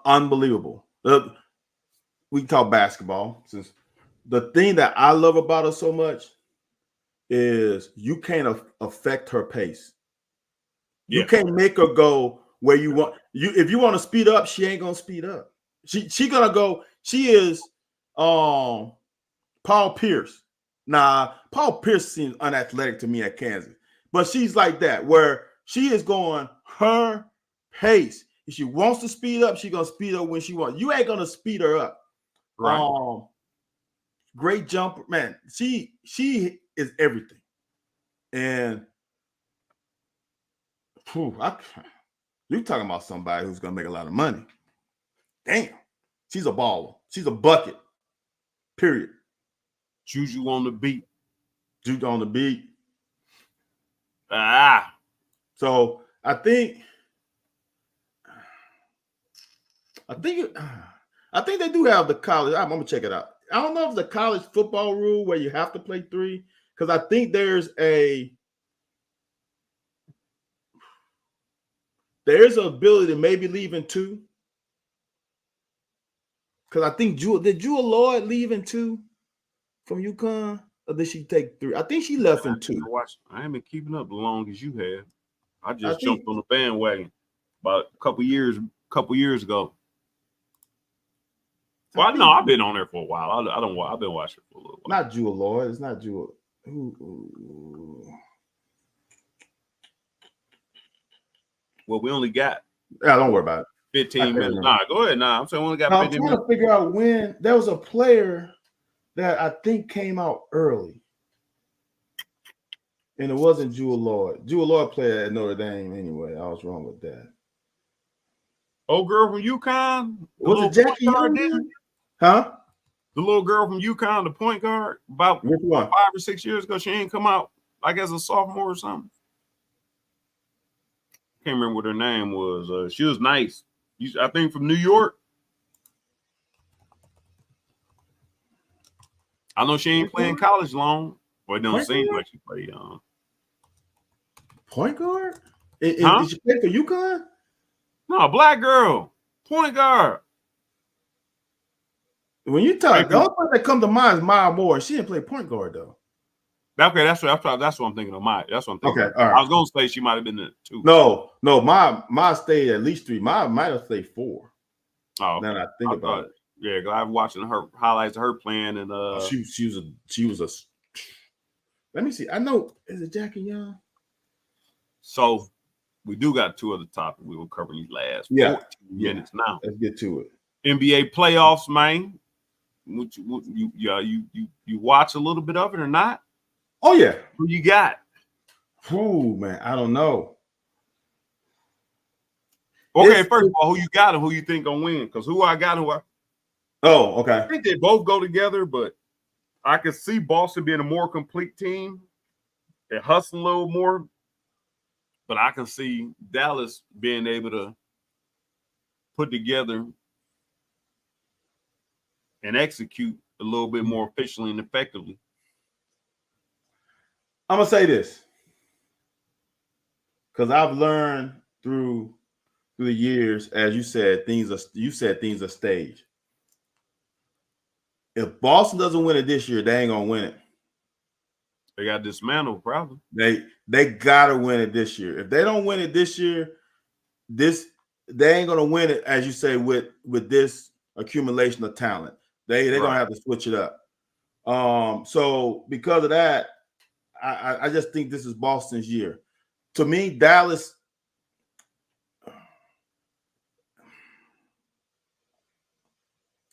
Unbelievable. We talk basketball. Since the thing that I love about her so much is you can't affect her pace. You can't make her go where you want. If you want to speed up, she ain't gonna speed up. She gonna go. She is Paul Pierce. Nah, Paul Pierce seems unathletic to me at Kansas, but she's like that where she is going her pace. If she wants to speed up, she's gonna speed up when she wants. You ain't gonna speed her up. Right. Great jumper, man. She is everything. And you're talking about somebody who's gonna make a lot of money. Damn, she's a baller. She's a bucket. Period. Juju on the beat. Juju on the beat. So I think they do have the college. I'm gonna check it out. I don't know if it's the college football rule where you have to play 3, because I think there's an ability to maybe leave in 2. Because I think did Jewel Lloyd leave in 2 from UConn, or did she take 3? I think she left in 2. I haven't been keeping up as long as you have. I just jumped on the bandwagon about a couple years ago. Well, no, I've been on there for a while. I've been watching for a little while. Not Jewel Lloyd. It's not Jewel. Well, we only got. Yeah, don't worry about it. 15 minutes. Nah, go ahead. Nah, I'm saying we only got 15 minutes. I'm trying to figure out when there was a player that I think came out early, and it wasn't Jewel Lloyd. Jewel Lloyd played at Notre Dame anyway. I was wrong with that. Old girl from UConn. Was it Jackie Young? Huh? The little girl from UConn, the point guard, about 5 or 6 years ago. She ain't come out, I guess, a sophomore or something. Can't remember what her name was. She was nice. I think from New York. I know she ain't playing college long. Well, it don't seem like she played point guard. Did she play for UConn? No, black girl, point guard. When you talk, the only thing that comes to mind is Maya Moore. She didn't play point guard though. Okay, that's what I'm thinking of. That's what I'm thinking. Okay, all right. I was gonna say she might have been there too. No, Maya stayed at least 3. Maya might have stayed 4. Oh, okay. Now that I think about it. Yeah, because I've watching her highlights of her playing, and she was a. Let me see. I know, is it Jackie Young? So we do got 2 other topics we will cover these last 14 minutes now. Let's get to it. NBA playoffs, man. You watch a little bit of it or not? Oh yeah. Who you got? Oh man, I don't know. Okay, first of all, who you got and who you think gonna win? Because who I got, Oh, okay. I think they both go together, but I can see Boston being a more complete team. They hustle a little more, but I can see Dallas being able to put together and execute a little bit more efficiently and effectively. I'm gonna say this because I've learned through the years, as you said, things are staged. If Boston doesn't win it this year, they ain't gonna win it. They got dismantled, probably. They gotta win it this year. If they don't win it this year, they ain't gonna win it, as you say, with this accumulation of talent. They're gonna have to switch it up. So because of that, I just think this is Boston's year. To me, Dallas.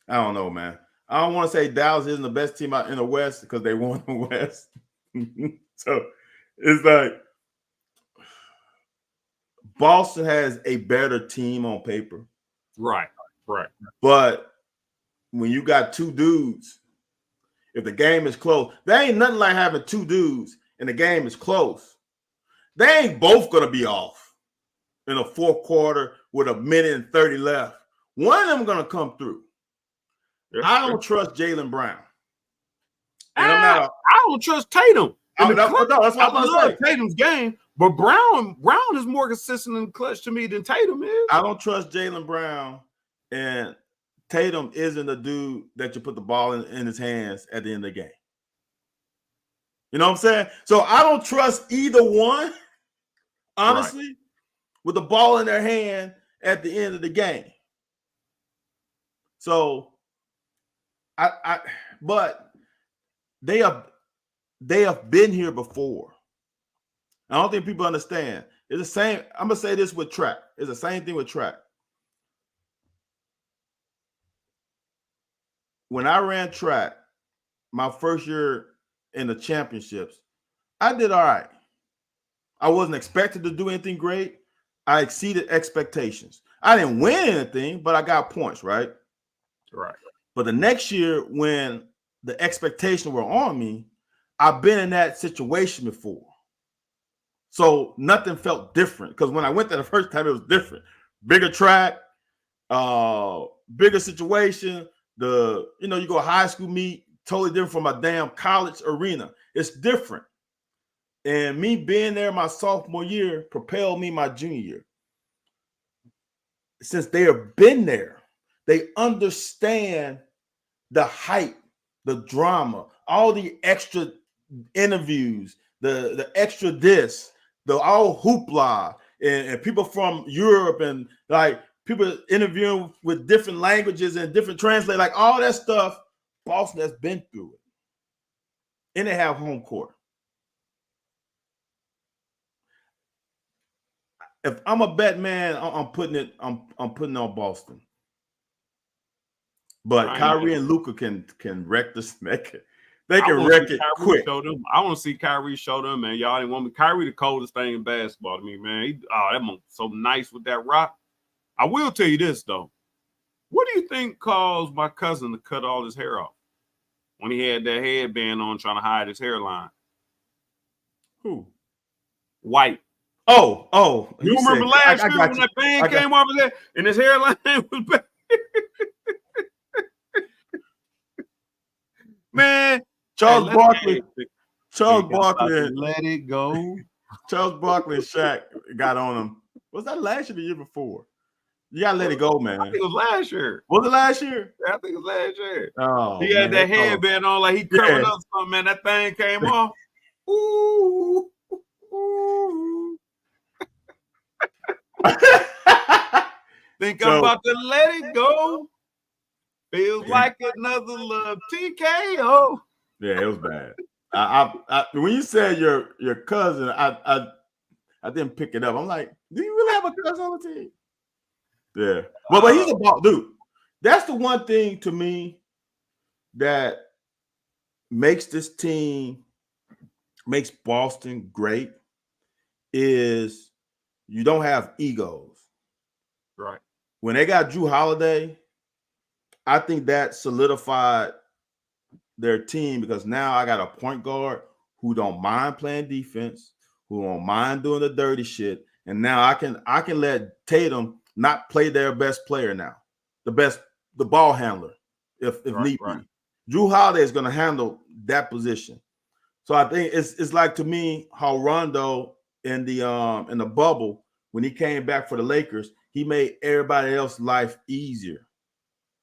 I don't know, man. I don't want to say Dallas isn't the best team out in the West because they won the West. So it's like Boston has a better team on paper. Right. But when you got two dudes, if the game is close, there ain't nothing like having two dudes and the game is close. They ain't both going to be off in the fourth quarter with 1:30 left. One of them going to come through. I don't trust Jaylen Brown. And I don't trust Tatum. That's what I love Tatum's game, but Brown is more consistent in the clutch to me than Tatum is. I don't trust Jaylen Brown, and Tatum isn't the dude that you put the ball in his hands at the end of the game. You know what I'm saying? So I don't trust either one, honestly, with the ball in their hand at the end of the game. So but they have been here before. I don't think people understand. It's the same. I'm gonna say this with track. It's the same thing with track. When I ran track my first year in the championships, I did all right. I wasn't expected to do anything great. I exceeded expectations. I didn't win anything, but I got points, right? Right. But the next year, when the expectations were on me, I've been in that situation before. So nothing felt different, because when I went there the first time, it was different. Bigger track, bigger situation. You go high school meet, totally different from a damn college arena. It's different. And me being there my sophomore year propelled me my junior year. Since they have been there, they understand the hype, the drama, all the extra interviews, the extra this, the all hoopla, and people from Europe, and like people interviewing with different languages and different translators, like all that stuff. Boston has been through it, and they have home court. If I'm a bet man, I'm putting on Boston. But Kyrie and Luka can wreck this. They can wreck it quick. I want to see Kyrie show them, man. Y'all didn't want me. Kyrie, the coldest thing in basketball to me, man. That man so nice with that rock. I will tell you this though. What do you think caused my cousin to cut all his hair off when he had that headband on, trying to hide his hairline? Who? White. Oh. You remember last year when that band came off his head and his hairline was back? Man, Charles Barkley, let it go. Charles Barkley and Shaq got on him. Was that last year or the year before? You gotta let it go, man. I think it was last year. Was it last year? Yeah, I think it was last year. Oh, he had that headband on, like he covered up something, man. That thing came off. Ooh. Think I'm about to let it go. Feels like another love TKO. Yeah, it was bad. I when you said your cousin, I didn't pick it up. I'm like, do you really have a cousin on the team? Yeah, but he's a ball dude. That's the one thing to me that makes this team, makes Boston great, is you don't have egos. Right. When they got Drew Holiday, I think that solidified their team, because now I got a point guard who don't mind playing defense, who don't mind doing the dirty shit, and now I can let Tatum not play their best player now, the ball handler, if need be. Drew Holiday is going to handle that position. So I think it's like, to me, how Rondo in the bubble, when he came back for the Lakers, he made everybody else's life easier,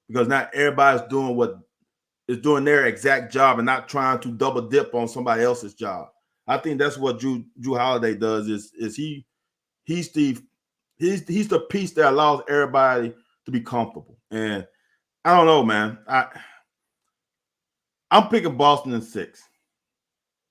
because now everybody's doing their exact job and not trying to double dip on somebody else's job. I think that's what Drew Holiday does. Is he's the piece that allows everybody to be comfortable. And I don't know, man. I'm picking Boston in 6.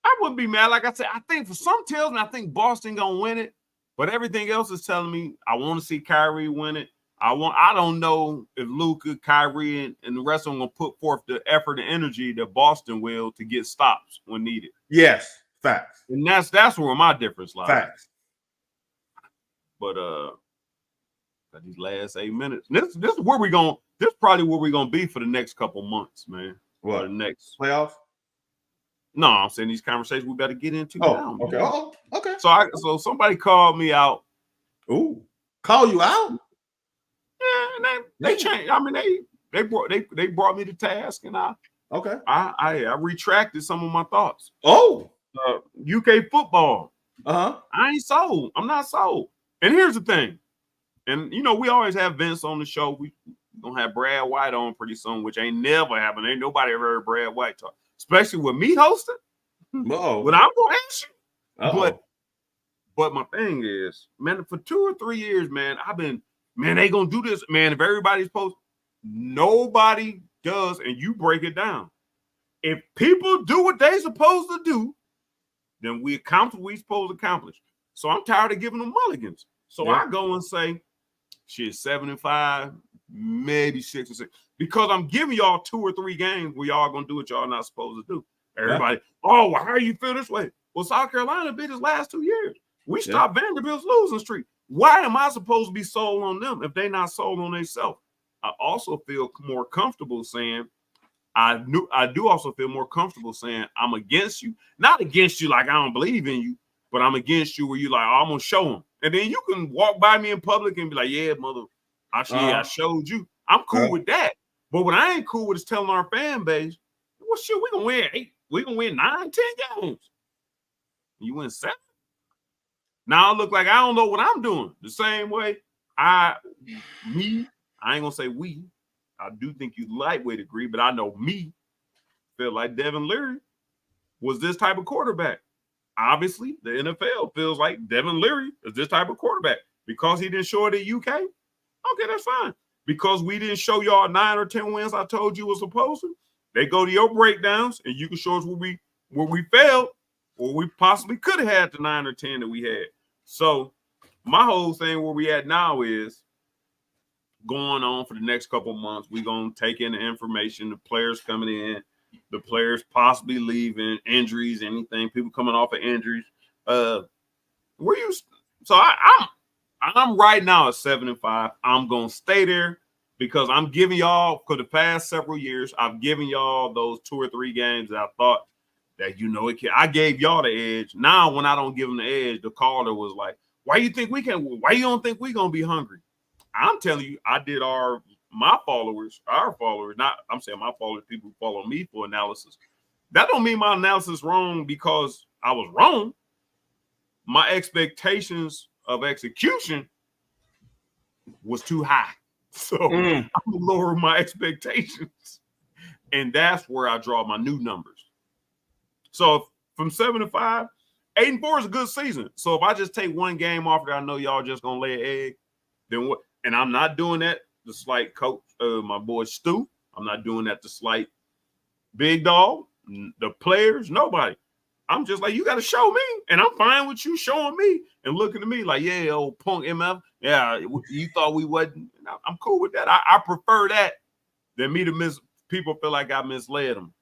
I wouldn't be mad. Like I said, I think for some tells me I think Boston gonna win it, but everything else is telling me I want to see Kyrie win it. I don't know if Luka, Kyrie, and the rest of them will put forth the effort and energy that Boston will to get stops when needed. Yes, facts. And that's where my difference lies. Facts. But got these last 8 minutes. This is where we going. This is probably where we're gonna be for the next couple months, man. What? For the next playoffs? No, I'm saying these conversations we better get into now. Okay. Man. Oh, okay. So somebody called me out. Ooh, call you out? Yeah, and they changed. I mean, they brought me to task, and I retracted some of my thoughts. Oh, UK football. I ain't sold. I'm not sold. And here's the thing. And we always have Vince on the show. We gonna have Brad White on pretty soon, which ain't never happened. Ain't nobody ever heard Brad White talk, especially with me hosting. But I'm gonna ask you. But my thing is, man, for 2 or 3 years, man, they gonna do this, man. If everybody's supposed, nobody does, and you break it down. If people do what they supposed to do, then we accomplish what we supposed to accomplish. So I'm tired of giving them mulligans. So I go and say, shit, 7-5, maybe 6-6, because I'm giving y'all 2 or 3 games where y'all gonna do what y'all not supposed to do. Everybody, well, how you feel this way? Well, South Carolina beat his last 2 years. We stopped Vanderbilt's losing streak. Why am I supposed to be sold on them if they not sold on themselves? I also feel more comfortable saying, I do also feel more comfortable saying I'm against you. Not against you like I don't believe in you, but I'm against you where you like, I'm gonna show them. And then you can walk by me in public and be like, yeah, mother, I showed you. I'm cool with that. But what I ain't cool with is telling our fan base, well, shit, we're gonna win 8, we're gonna win 9, 10 games. You win 7. Now I look like I don't know what I'm doing. The same way I ain't gonna say we. I do think you lightweight agree, but I know me feel like Devin Leary was this type of quarterback. Obviously, the NFL feels like Devin Leary is this type of quarterback because he didn't show it at UK. Okay, that's fine. Because we didn't show y'all 9 or 10 wins I told you was supposed to. They go to your breakdowns and you can show us where we failed or we possibly could have had the 9 or 10 that we had. So my whole thing where we at now is going on for the next couple months. We're going to take in the information, the players coming in, the players possibly leaving, injuries, anything, people coming off of injuries. I'm right now at 7-5. I'm going to stay there because I'm giving y'all, for the past several years, I've given y'all those 2 or 3 games that I thought that, I gave y'all the edge. Now, when I don't give them the edge, the caller was like, why you don't think we're going to be hungry? I'm telling you, I did our followers, not I'm saying my followers, people who follow me for analysis. That don't mean my analysis wrong because I was wrong. My expectations of execution was too high. So I'm lower my expectations. And that's where I draw my new numbers. So from 7-5, 8-4 is a good season. So if I just take one game off that I know y'all just gonna lay an egg, then what? And I'm not doing that to slight coach, my boy Stu. I'm not doing that to slight Big Dog, the players, nobody. I'm just like, you got to show me, and I'm fine with you showing me and looking at me like, yeah, old punk MF. Yeah, you thought we wasn't. I'm cool with that. I prefer that than me to people feel like I misled them,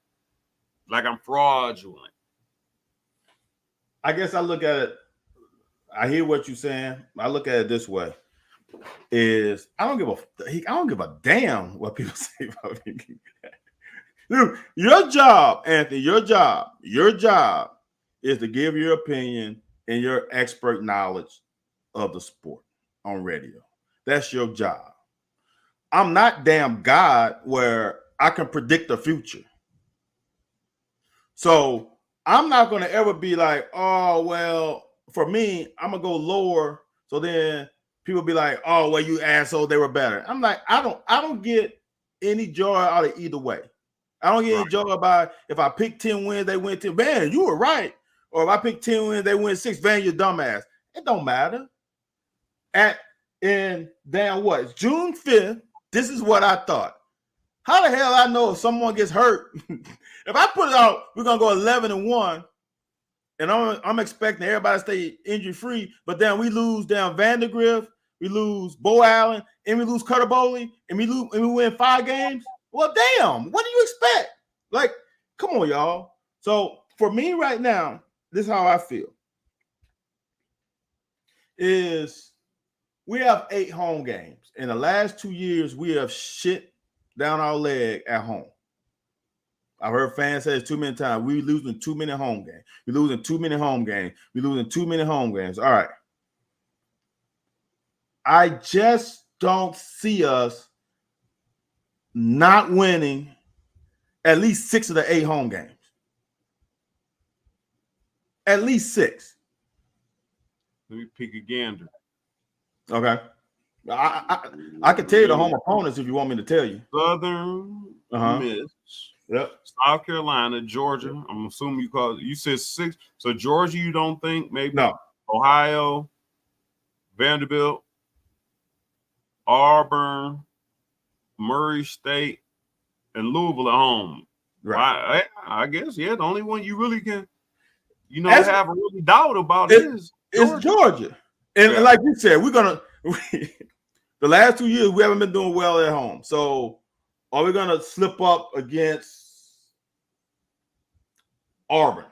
like I'm fraudulent. I guess I look at it. I hear what you're saying. I look at it this way: is I don't give a damn what people say about me. Dude, your job, Anthony, your job is to give your opinion and your expert knowledge of the sport on radio. That's your job. I'm not damn God where I can predict the future. So I'm not going to ever be like, oh, well, for me, I'm going to go lower. So then people be like, oh, well, you asshole, they were better. I'm like, I don't get any joy out of either way. I don't get any joy about if I pick 10 wins, they win 10. Man, you were right. Or if I pick 10 wins, they win 6. Van, you dumbass. It don't matter. June 5th, this is what I thought. How the hell I know if someone gets hurt? If I put it out, we're gonna go 11-1, and I'm expecting everybody to stay injury free. But then we lose down Vandergrift, we lose Bo Allen, and we lose Cutter Bowley, and we win 5 games. Well, damn, what do you expect? Like, come on, y'all. So for me right now, this is how I feel. Is we have 8 home games. In the last 2 years, we have shit down our leg at home. I've heard fans say it's too many times. We losing too many home games. We're losing too many home games. We're losing too many home games. All right. I just don't see us not winning at least 6 of the 8 home games. At least 6. Let me pick a gander. Okay. I can tell you the home opponents if you want me to tell you. Southern Miss. Yep. South Carolina, Georgia. I'm assuming you said 6. So Georgia, you don't think maybe? No. Ohio, Vanderbilt, Auburn, Murray State, and Louisville at home. Right. I guess, yeah, the only one you really can, have a really doubt about is Georgia. And like you said, the last 2 years, we haven't been doing well at home. So are we going to slip up against Auburn?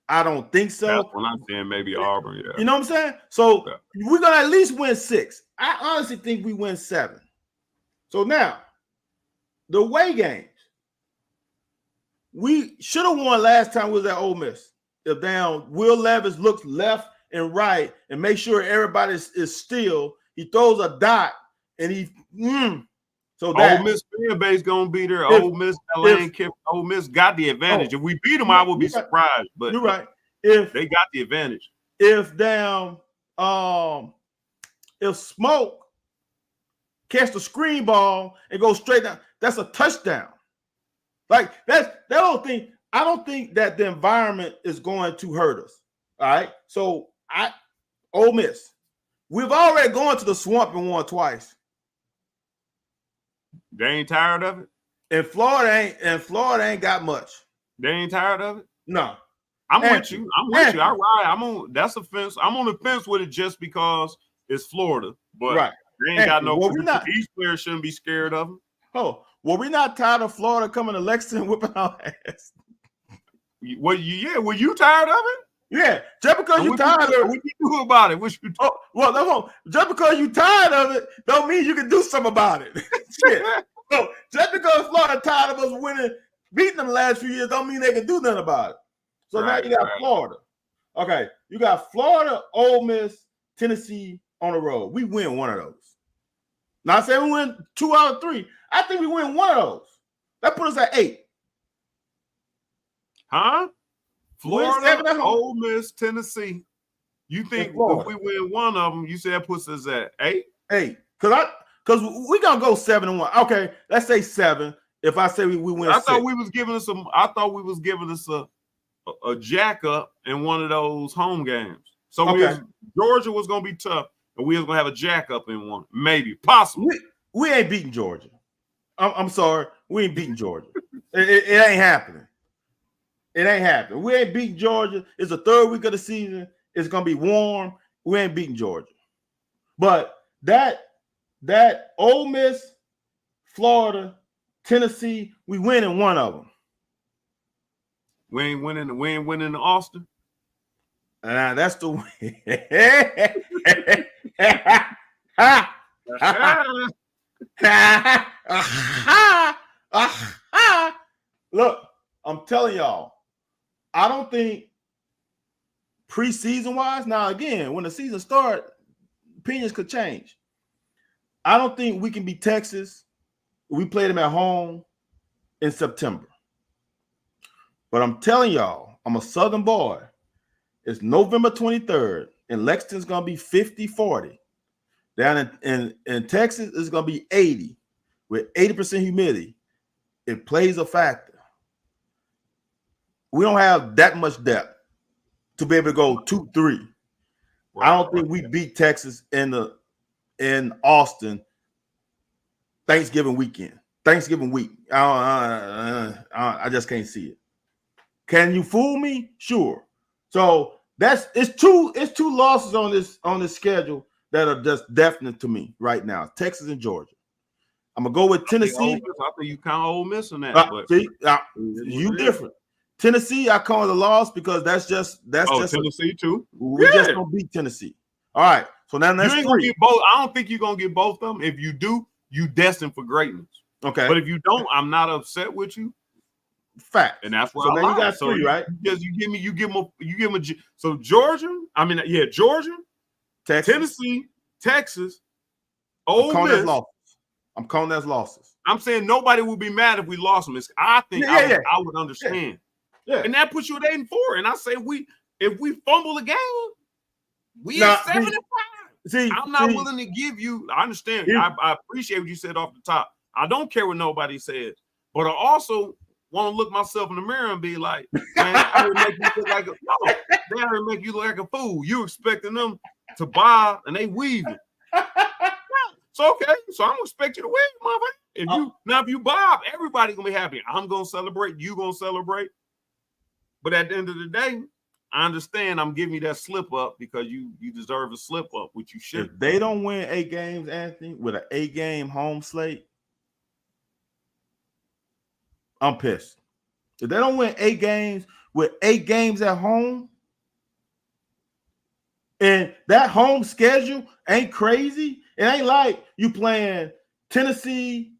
I don't think so. That's what I'm saying, maybe Auburn, yeah. You know what I'm saying? So we're going to at least win 6. I honestly think we win 7. So now, the away games. We should have won last time we was at Ole Miss. If Will Levis looks left and right and make sure everybody is still, he throws a dot and so that Ole Miss fan base gonna be there. Ole Miss, Ole Miss got the advantage. If we beat them, I would be surprised. But you're right. If they got the advantage. If Smoke catch the screen ball and go straight down, that's a touchdown. Like I don't think that the environment is going to hurt us. All right. So Ole Miss, we've already gone to the swamp and won twice. They ain't tired of it. And Florida ain't got much. They ain't tired of it. No. I'm with you. I ride. That's a fence. I'm on the fence with it just because it's Florida. But they ain't got no. These players shouldn't be scared of them. Oh, were we not tired of Florida coming to Lexington and whipping our ass? Were you tired of it? Yeah, just because you're tired of it. What you do about it? Just because you're tired of it, don't mean you can do something about it. Shit. So just because Florida tired of us beating them the last few years, don't mean they can do nothing about it. So now you got Florida. Okay, you got Florida, Ole Miss, Tennessee on the road. We win one of those. Not saying we win 2 out of 3. I think we win one of those. That put us at 8. Huh? Florida, Ole Miss, Tennessee. You think if we win one of them, you say that puts us at 8? 8. Because we're gonna go 7-1. Okay, let's say 7. If I say we win, I thought we was giving us a jack up in one of those home games. So Georgia was gonna be tough, and we was gonna have a jack up in one, maybe, possibly. We ain't beating Georgia. I'm sorry, we ain't beating Georgia. it ain't happening. It ain't happening. We ain't beating Georgia. It's the 3rd week of the season. It's gonna be warm. We ain't beating Georgia. But that Ole Miss, Florida, Tennessee, we winning one of them. We ain't winning the Austin. That's the Look, I'm telling y'all, I don't think preseason wise. Now again, when the season starts, opinions could change. I don't think we can beat Texas. We played them at home in September. But I'm telling y'all, I'm a Southern boy. It's November 23rd, and Lexington's going to be 50-40. Down in Texas, it's going to be 80 with 80% humidity. It plays a factor. We don't have that much depth to be able to go 2-3. I don't think we beat Texas in Austin Thanksgiving week. I just can't see it. Can you fool me? Sure. So it's two losses on this schedule that are just definite to me right now. Texas and Georgia. I'm gonna go with Tennessee. I think you kind of Ole Miss on that. You different. Tennessee, I call it a loss because that's just Tennessee too. We just don't beat Tennessee. All right. So now that's you ain't 3. gonna get both. I don't think you're gonna get both of them. If you do, you destined for greatness. Okay. But if you don't, I'm not upset with you. Fact. And that's where so I now lie. you got So 3, right? you give them a. So Georgia, Georgia, Texas. Tennessee, Texas, Ole Miss. I'm calling that losses. I'm saying nobody will be mad if we lost them. I think I would understand. Yeah. And that puts you at 8-4. And I say if we fumble the game, we at 7-5. See, I'm not willing to give you. I understand. I appreciate what you said off the top. I don't care what nobody says, but I also want to look myself in the mirror and be like, man, I would make you look like make you look like a fool. You expecting them to buy and they weaving. So okay, so I'm gonna expect you to win, motherfucker. If you bob, everybody gonna be happy. I'm gonna celebrate. You gonna celebrate. But at the end of the day, I understand I'm giving you that slip up because you deserve a slip up, which you should. If they don't win 8 games, Anthony, with an 8-game home slate, I'm pissed. If they don't win 8 games with 8 games at home, and that home schedule ain't crazy, it ain't like you playing Tennessee,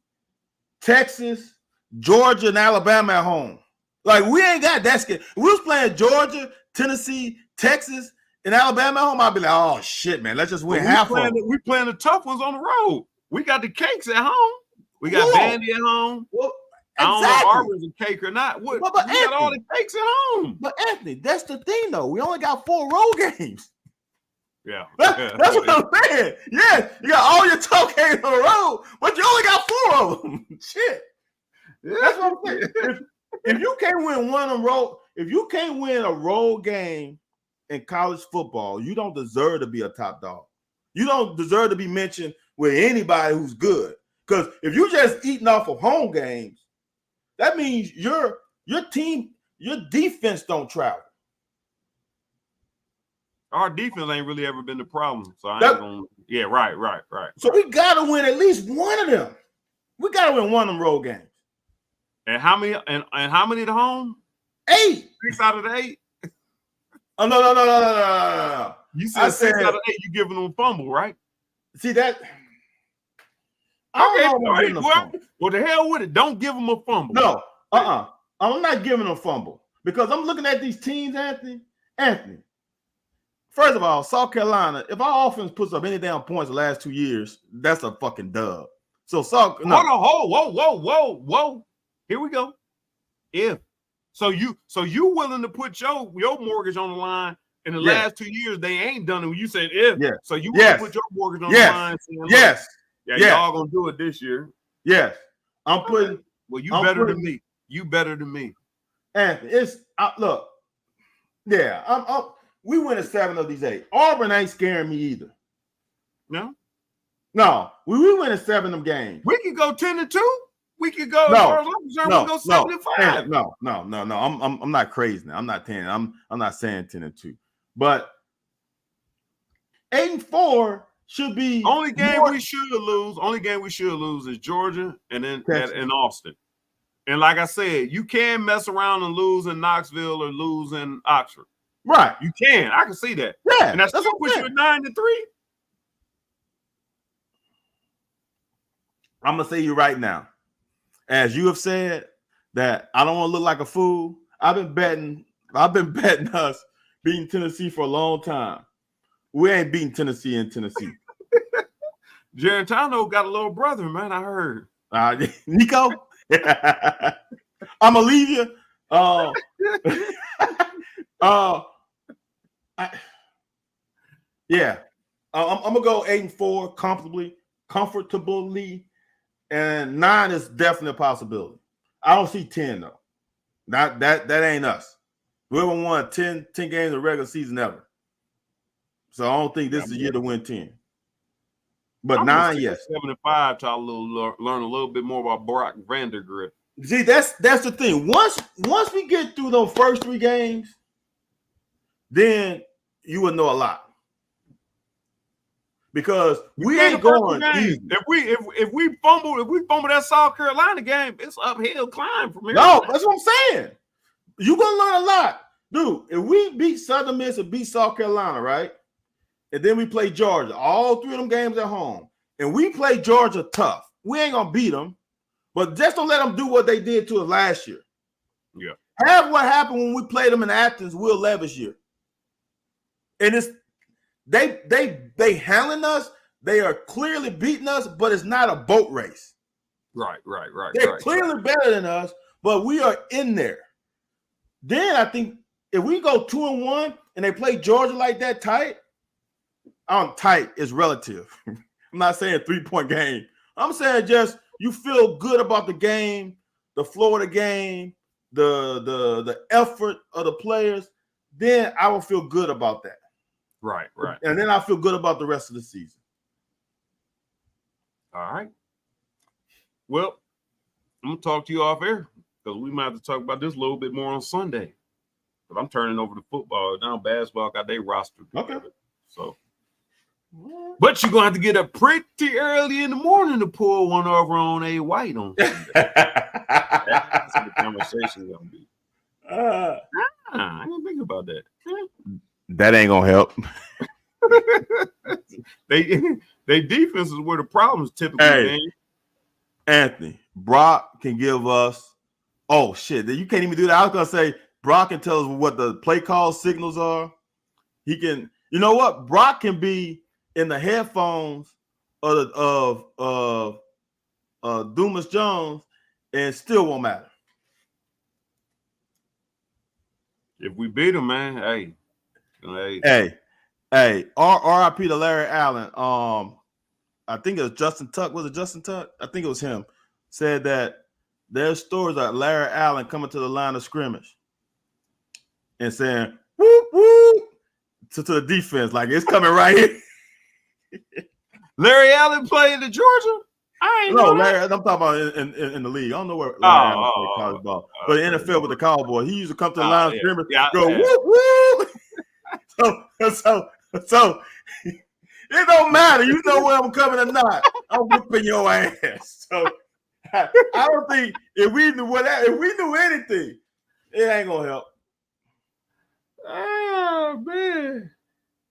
Texas, Georgia, and Alabama at home. Like, we ain't got that schedule. If we was playing Georgia, Tennessee, Texas, and Alabama at home, I'd be like, oh, shit, man, let's just win half of them. We playing the tough ones on the road. We got the cakes at home. We got Vandy at home. Well, I don't know if Auburn's a cake or not. We got all the cakes at home. But, Anthony, that's the thing, though. We only got 4 road games. Yeah. That's what I'm saying. Yeah, you got all your tough games on the road, but you only got 4 of them. Shit. Yeah. That's what I'm saying. If you can't win one on road, if you can't win a road game in college football, you don't deserve to be a top dog. You don't deserve to be mentioned with anybody who's good. Because if you're just eating off of home games, that means your team, your defense don't travel. Our defense ain't really ever been the problem. So right. So we gotta win at least one of them. We gotta win one of them road games. And how many at home? 8. 6 out of the 8. Oh no. You said 6 out of 8. You giving them a fumble, right? See that? Well, the hell with it. Don't give them a fumble. No, I'm not giving them a fumble because I'm looking at these teams, Anthony. First of all, South Carolina, if our offense puts up any damn points the last 2 years, that's a fucking dub. So whoa. Here we go. So you willing to put your mortgage on the line in the last 2 years, they ain't done it. When you said if, so you willing to put your mortgage on the line saying, yes. Y'all gonna do it this year. Yes. I'm putting. Well, you better than me. You better than me. Anthony, it's look. Yeah, we win at 7 of these 8. Auburn ain't scaring me either. No, we win at 7 of them games. We could go 10-2. We could go. As far as I'm concerned, we go 7-5. No. I'm not crazy now. I'm not 10. I'm not saying 10-2, but 8-4 should be only game we should lose. Only game we should lose is Georgia and then in Austin. And like I said, you can mess around and lose in Knoxville or lose in Oxford. Right. You can. I can see that. Yeah. And that's what puts you at 9-3. I'm gonna say you right now, as you have said that I don't want to look like a fool. I've been betting us beating Tennessee for a long time. We ain't beating Tennessee in Tennessee. Gerentano got a little brother, man. I heard. Nico, I'm gonna leave you. I'm gonna go 8-4 comfortably, and 9 is definitely a possibility. I don't see 10 though. That ain't us. We haven't won 10 games in the regular season ever. So I don't think this is the year to win 10. But 9, yes. 7-5 to learn a little bit more about Brock Vandergrift. See, that's the thing. Once we get through those first 3 games, then you will know a lot. Because we ain't going easy. If we fumble that South Carolina game, it's uphill climb from here. No, that's what I'm saying. You're gonna learn a lot. Dude, if we beat Southern Miss and beat South Carolina, right? and then we play Georgia. All 3 of them games at home. And we play Georgia tough. We ain't going to beat them, but just don't let them do what they did to us last year. Yeah. Have what happened when we played them in Athens, Will Levis year. And it's they handling us. They are clearly beating us, but it's not a boat race. Right. They're clearly better than us, but we are in there. Then I think if we go 2-1 and they play Georgia like that tight, tight is relative. I'm not saying 3-point game. I'm saying just you feel good about the game, the flow of the game, the effort of the players. Then I will feel good about that. Right. And then I feel good about the rest of the season. All right. Well, I'm gonna talk to you off air because we might have to talk about this a little bit more on Sunday. But I'm turning over to football now. Basketball got their roster together. Okay. So, but you're gonna have to get up pretty early in the morning to pull one over on A White on Sunday. That's what the conversation's gonna be. I didn't think about that. That ain't gonna help. They defense is where the problems typically. Hey, Anthony, Brock can give us. Oh shit! You can't even do that. I was gonna say Brock can tell us what the play call signals are. He can. You know what? Brock can be in the headphones of Dumas Jones, and still won't matter. If we beat him, man, hey, R.I.P. to Larry Allen. I think it was Justin Tuck. Was it Justin Tuck? I think it was him. Said that there's stories that Larry Allen coming to the line of scrimmage and saying whoop whoop to the defense, like it's coming right here. Larry Allen playing in Georgia? I ain't know Larry. I'm talking about in the league. I don't know where Larry Allen played college ball, but in the NFL with the Cowboys, he used to come to the line of scrimmage, go whoop whoop. So it don't matter. You know where I'm coming or not. I'm whooping your ass. So I don't think if we knew anything, it ain't gonna help. Oh man.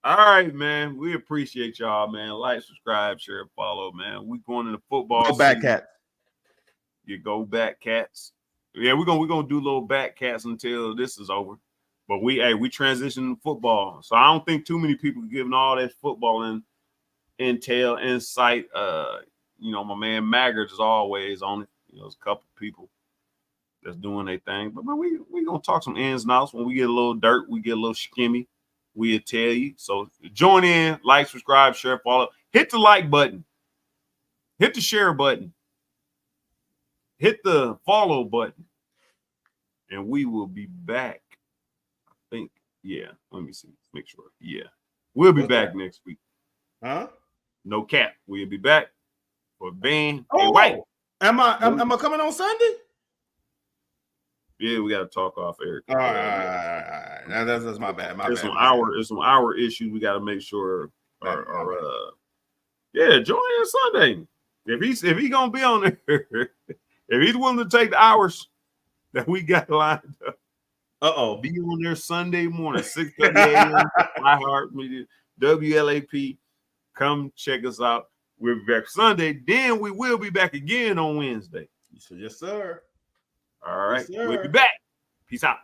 All right, man. We appreciate y'all, man. Like, subscribe, share, follow, man. We going into football. Go back, Cats. You go back, Cats. Yeah, we're gonna do little back cats until this is over. But we transition to football. So I don't think too many people giving all that football intel, insight. My man Maggard is always on it. There's a couple people that's doing their thing. But man, we gonna talk some ins and outs. When we get a little dirt, we get a little skimmy. We'll tell you. So join in, like, subscribe, share, follow. Hit the like button. Hit the share button. Hit the follow button. And we will be back. I think. Yeah. Let me see. Make sure. Yeah. We'll be back next week. Huh? No cap. We'll be back for Ben. Oh, hey, White. Am I coming on Sunday? Yeah, we got to talk off air. All right. That's my bad. There's some hour issues. We got to make sure. Join in Sunday. If he gonna be on there, if he's willing to take the hours that we got lined up, be on there Sunday morning, 6:30 a.m. iHeartMedia, WLAP. Come check us out. We'll be back Sunday. Then we will be back again on Wednesday. Yes, sir. All right. Yes, sir. We'll be back. Peace out.